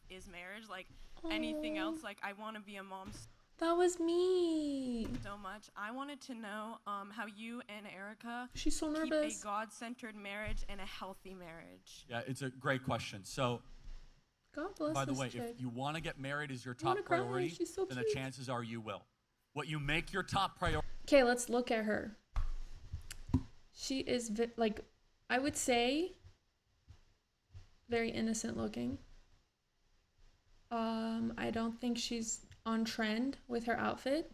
S12: Is marriage. Like, anything else, like, I want to be a mom
S1: That was me.
S12: so much. I wanted to know how you and Erica
S1: She's so nervous.
S12: keep a God-centered marriage and a healthy marriage.
S2: Yeah, it's a great question. So,
S1: God bless
S2: by the
S1: this
S2: way,
S1: chick.
S2: if you want to get married as your
S1: wanna
S2: top
S1: cry.
S2: priority,
S1: She's so
S2: then the
S1: cute.
S2: chances are you will. What you make your top priority.
S1: Okay, let's look at her. She is, like, I would say, very innocent looking. I don't think she's on trend with her outfit,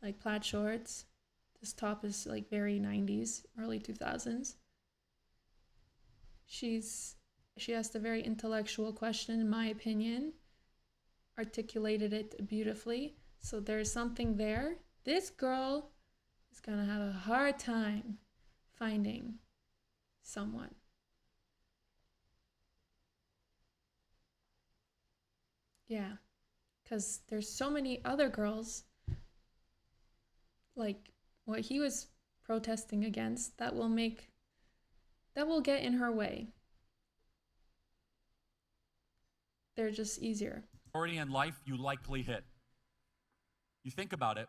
S1: like plaid shorts. This top is like very 90s, early 2000s. She asked a very intellectual question, in my opinion, articulated it beautifully. So there's something there. This girl is gonna have a hard time finding someone. Yeah, because there's so many other girls, like what he was protesting against, that will get in her way. They're just easier.
S2: Already in life, you likely hit. You think about it,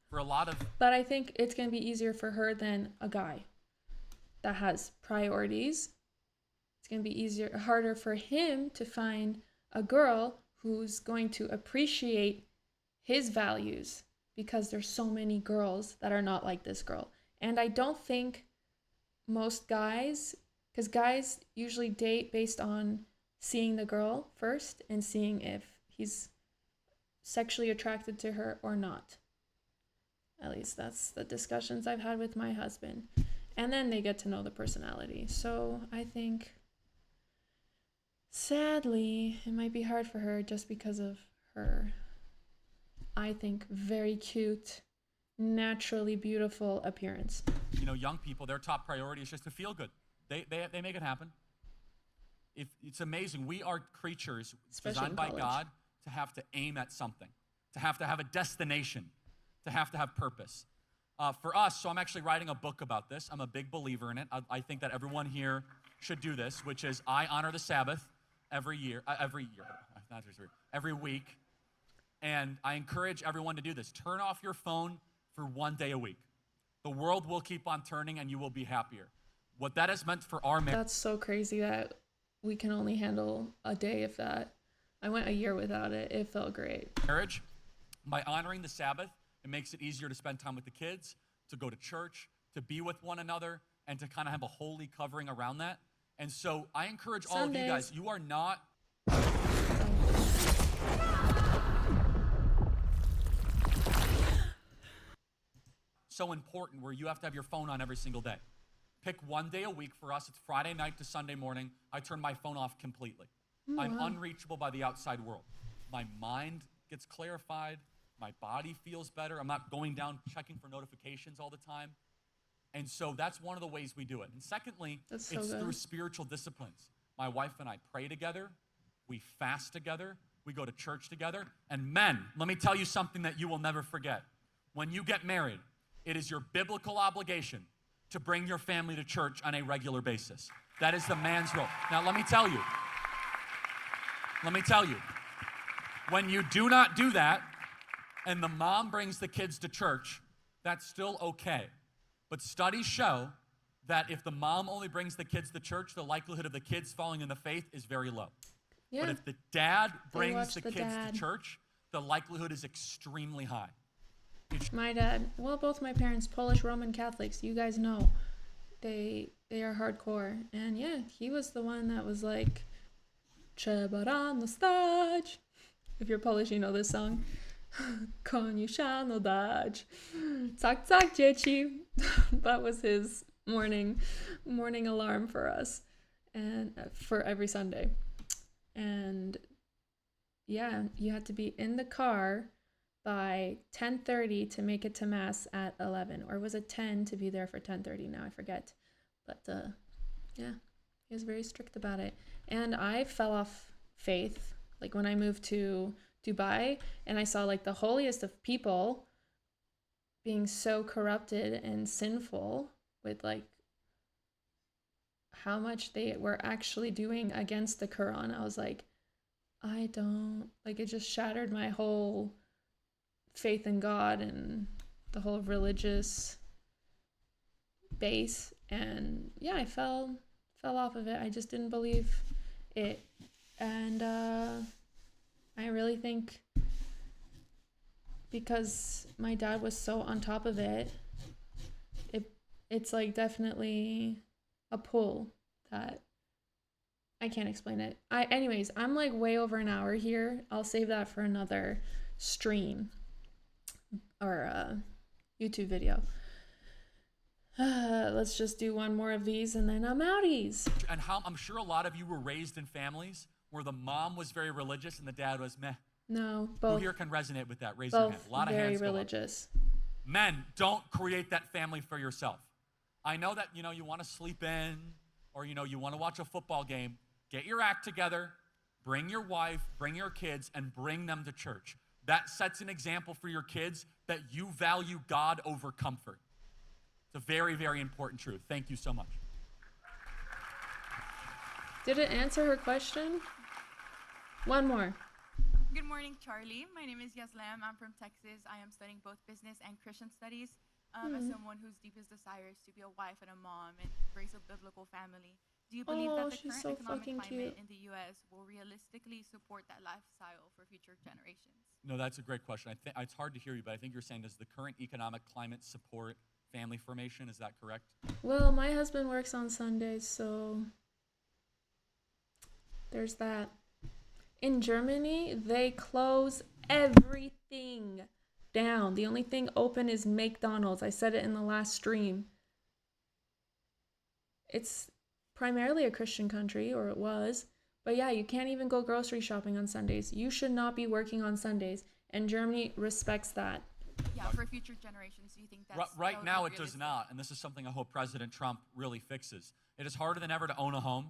S2: for a lot of...
S1: But I think it's going to be easier for her than a guy that has priorities. It's going to be harder for him to find a girl who's going to appreciate his values, because there's so many girls that are not like this girl. And I don't think most guys, because guys usually date based on seeing the girl first and seeing if he's sexually attracted to her or not. At least that's the discussions I've had with my husband. And then they get to know the personality. So I think, sadly, it might be hard for her just because of her, I think, very cute, naturally beautiful appearance.
S2: You know, young people, their top priority is just to feel good. They make it happen. It's amazing. We are creatures designed by God to have to aim at something, to have a destination, to have purpose. For us, so I'm actually writing a book about this. I'm a big believer in it. I think that everyone here should do this, which is I honor the Sabbath every week. And I encourage everyone to do this. Turn off your phone for 1 day a week. The world will keep on turning and you will be happier. What that has meant for our marriage.
S1: That's so crazy that we can only handle a day of that. I went a year without it. It felt great.
S2: Marriage, by honoring the Sabbath, it makes it easier to spend time with the kids, to go to church, to be with one another, and to kind of have a holy covering around that. And so I encourage all of you guys, you are not... so important where you have to have your phone on every single day. Pick 1 day a week. For us, it's Friday night to Sunday morning. I turn my phone off completely. I'm unreachable by the outside world. My mind gets clarified. My body feels better. I'm not going down checking for notifications all the time. And so that's one of the ways we do it. And secondly, it's through spiritual disciplines. My wife and I pray together. We fast together. We go to church together. And men, let me tell you something that you will never forget. When you get married, it is your biblical obligation to bring your family to church on a regular basis. That is the man's role. Now, let me tell you, when you do not do that, and the mom brings the kids to church, that's still okay. But studies show that if the mom only brings the kids to church, the likelihood of the kids falling in the faith is very low. Yeah. But if the dad brings the kids to church, the likelihood is extremely high.
S1: My dad, well, both my parents, Polish Roman Catholics, you guys know, they are hardcore. And yeah, he was the one that was like, trzeba rano stać. If you're Polish, you know this song. Koniu siano dać. Cak, cak, dzieci. That was his morning alarm for us, and for every Sunday. And yeah, you had to be in the car by 10:30 to make it to mass at 11, or was it 10 to be there for 10:30? Now I forget. But yeah, he was very strict about it. And I fell off faith, like when I moved to Dubai and I saw like the holiest of people being so corrupted and sinful with like how much they were actually doing against the Quran. I was like, I don't, like, it just shattered my whole faith in God and the whole religious base. And yeah, I fell off of it. I just didn't believe it. And I really think because my dad was so on top of it, it's like definitely a pull that I can't explain it. Anyways, I'm like way over an hour here. I'll save that for another stream or YouTube video. Let's just do one more of these and then I'm outies.
S2: And I'm sure a lot of you were raised in families where the mom was very religious and the dad was meh.
S1: No, both.
S2: Who here can resonate with that? Raise your hand. A lot of
S1: very
S2: hands go up.
S1: religious.
S2: Men, don't create that family for yourself. I know that, you want to sleep in or, you want to watch a football game. Get your act together, bring your wife, bring your kids, and bring them to church. That sets an example for your kids that you value God over comfort. It's a very, very important truth. Thank you so much.
S1: Did it answer her question? One more.
S13: Good morning, Charlie. My name is Yaslam. I'm from Texas. I am studying both business and Christian studies. As someone whose deepest desire is to be a wife and a mom and raise a biblical family, do you believe that the current economic climate in the U.S. will realistically support that lifestyle for future generations?
S2: No, that's a great question. It's hard to hear you, but I think you're saying, does the current economic climate support family formation? Is that correct?
S1: Well, my husband works on Sundays, so there's that. In Germany, they close everything down. The only thing open is McDonald's. I said it in the last stream. It's primarily a Christian country, or it was. But yeah, you can't even go grocery shopping on Sundays. You should not be working on Sundays. And Germany respects that.
S13: Yeah, for future generations, do you think that's
S2: right now it does not, and this is something I hope President Trump really fixes. It is harder than ever to own a home,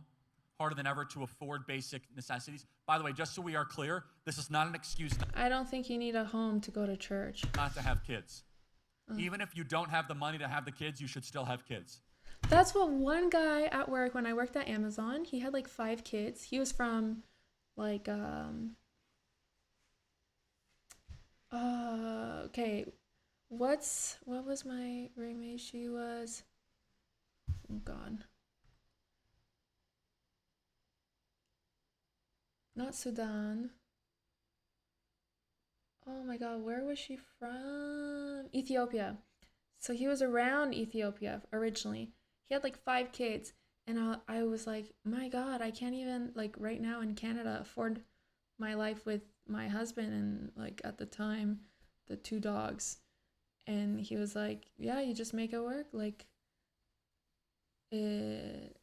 S2: harder than ever to afford basic necessities. By the way, just so we are clear, this is not an excuse
S1: I don't think you need a home to go to church.
S2: not to have kids. Even if you don't have the money to have the kids, you should still have kids.
S1: That's what one guy at work, when I worked at Amazon, he had like 5 kids. He was from like okay, what was my roommate? She was, oh god, not Sudan. Oh my god, where was she from? Ethiopia. So he was around Ethiopia originally. He had like 5 kids, and I was like, my god, I can't even, like, right now in Canada afford my life with my husband and, like, at the time, the 2 dogs. And he was like, yeah, you just make it work. Like, it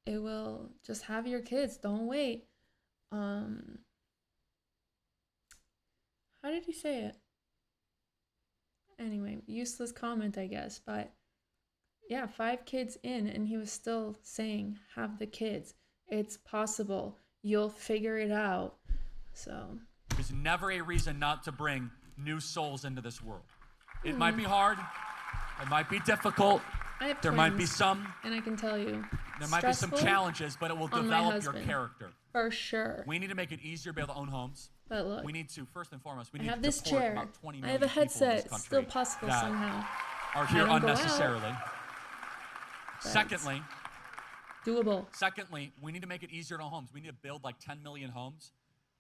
S1: will, just have your kids, don't wait. How did he say it? Anyway, useless comment, I guess, but yeah, 5 kids in, and he was still saying, have the kids. It's possible. You'll figure it out. So
S2: there's never a reason not to bring new souls into this world. It might be hard. It might be difficult.
S1: I have
S2: there
S1: twins,
S2: might be some.
S1: And I can tell you,
S2: there might be some challenges, but it will develop your character.
S1: For sure.
S2: We need to make it easier to be able to own homes.
S1: But look,
S2: we need to, first and foremost, we
S1: I
S2: need
S1: have
S2: to
S1: this
S2: support
S1: chair.
S2: about 20
S1: I
S2: million
S1: have a
S2: people in
S1: headset.
S2: this
S1: It's
S2: country
S1: still possible
S2: that
S1: somehow.
S2: are here
S1: I don't go
S2: unnecessarily.
S1: Out, doable.
S2: Secondly, we need to make it easier to own homes. We need to build like 10 million homes.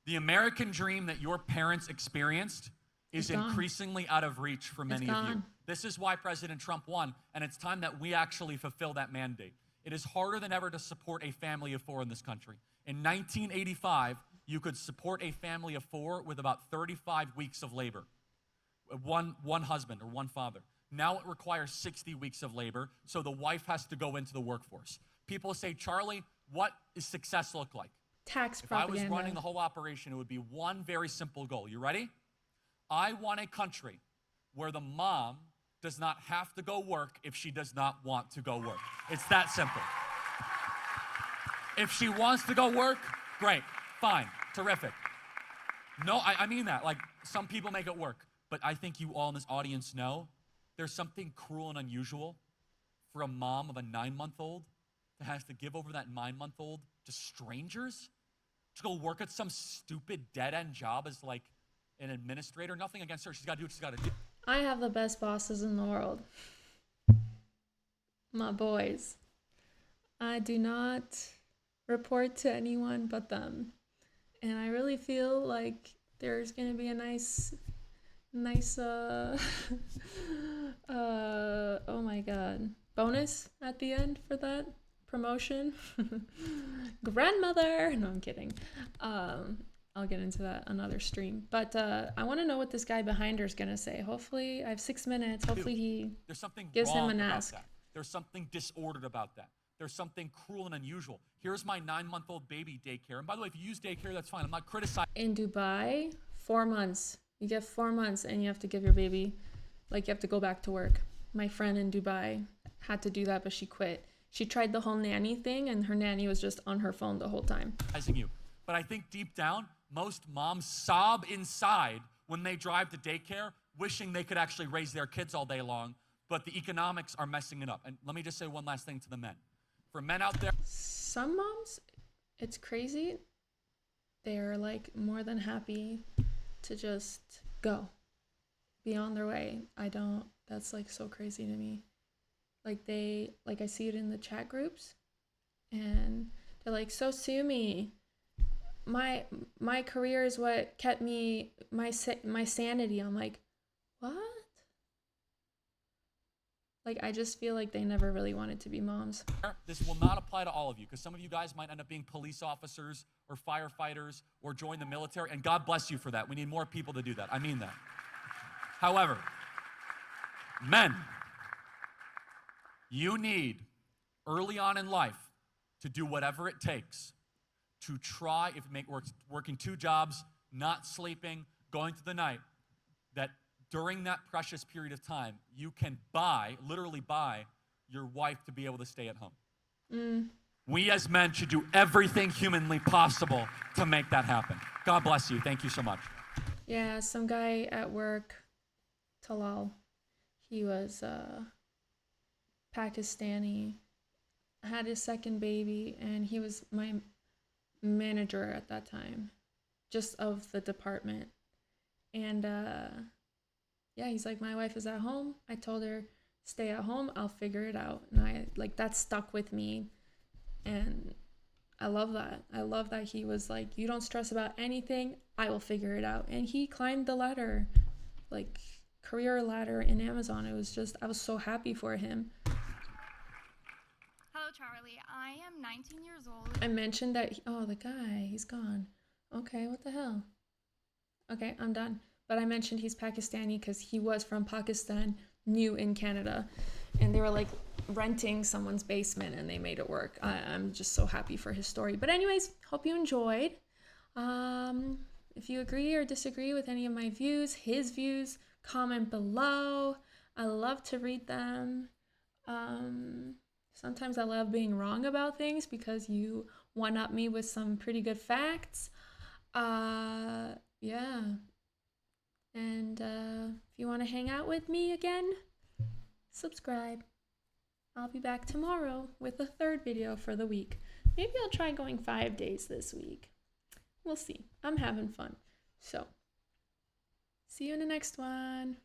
S2: The American dream that your parents experienced is increasingly out of reach for many of you. This is why President Trump won, and it's time that we actually fulfill that mandate. It is harder than ever to support a family of 4 in this country. In 1985, you could support a family of 4 with about 35 weeks of labor. One husband or one father. Now it requires 60 weeks of labor, so the wife has to go into the workforce. People say, Charlie, what does success look like?
S1: Tax
S2: If
S1: propaganda.
S2: I was running the whole operation, it would be one very simple goal. You ready? I want a country where the mom does not have to go work if she does not want to go work. It's that simple. If she wants to go work, great, fine, terrific. No, I mean that. Like, some people make it work, but I think you all in this audience know there's something cruel and unusual for a mom of a 9-month-old that has to give over that 9-month-old to strangers to go work at some stupid dead-end job as like an administrator. Nothing against her. She's got to do what she's got to do.
S1: I have the best bosses in the world. My boys. I do not report to anyone but them. And I really feel like there's going to be a nice, oh my God, bonus at the end for that. promotion. Grandmother. No, I'm kidding. I'll get into that another stream. But I want to know what this guy behind her is going to say. Hopefully, I have 6 minutes. Hopefully he
S2: There's something
S1: gives him
S2: wrong
S1: an
S2: about
S1: ask.
S2: that. There's something disordered about that. There's something cruel and unusual. Here's my 9-month-old baby daycare. And by the way, if you use daycare, that's fine. I'm not criticizing.
S1: In Dubai, 4 months. You get 4 months and you have to give your baby, like you have to go back to work. My friend in Dubai had to do that, but she quit. She tried the whole nanny thing and her nanny was just on her phone the whole time.
S2: You. But I think deep down, most moms sob inside when they drive to daycare, wishing they could actually raise their kids all day long, but the economics are messing it up. And let me just say one last thing to the men. For men out there,
S1: some moms, it's crazy. They're like more than happy to just go, be on their way. That's like so crazy to me. Like I see it in the chat groups and they're like, so sue me. My career is what kept me my sanity. I'm like, what? Like, I just feel like they never really wanted to be moms.
S2: this will not apply to all of you because some of you guys might end up being police officers or firefighters or join the military, and God bless you for that. We need more people to do that. I mean that. However, men, you need early on in life to do whatever it takes to try, if it makes working 2 jobs, not sleeping, going through the night, that during that precious period of time, you can literally buy your wife to be able to stay at home. We as men should do everything humanly possible to make that happen. God bless you. Thank you so much.
S1: Yeah, some guy at work, Talal, he was Pakistani, had his second baby, and he was my manager at that time, just of the department. And yeah, he's like, my wife is at home. I told her, stay at home, I'll figure it out. And that stuck with me. And I love that. I love that he was like, you don't stress about anything, I will figure it out. And he climbed the ladder, like career ladder in Amazon. It was just, I was so happy for him.
S13: Hello, Charlie. I am 19 years old.
S1: I mentioned that, the guy, he's gone. Okay, what the hell? Okay, I'm done. But I mentioned he's Pakistani because he was from Pakistan, new in Canada. And they were like renting someone's basement and they made it work. I'm just so happy for his story. But anyways, hope you enjoyed. If you agree or disagree with any of my views, his views, comment below. I love to read them. Sometimes I love being wrong about things because you one-up me with some pretty good facts. Yeah. And if you want to hang out with me again, subscribe. I'll be back tomorrow with a 3rd video for the week. Maybe I'll try going 5 days this week. We'll see. I'm having fun. So, see you in the next one.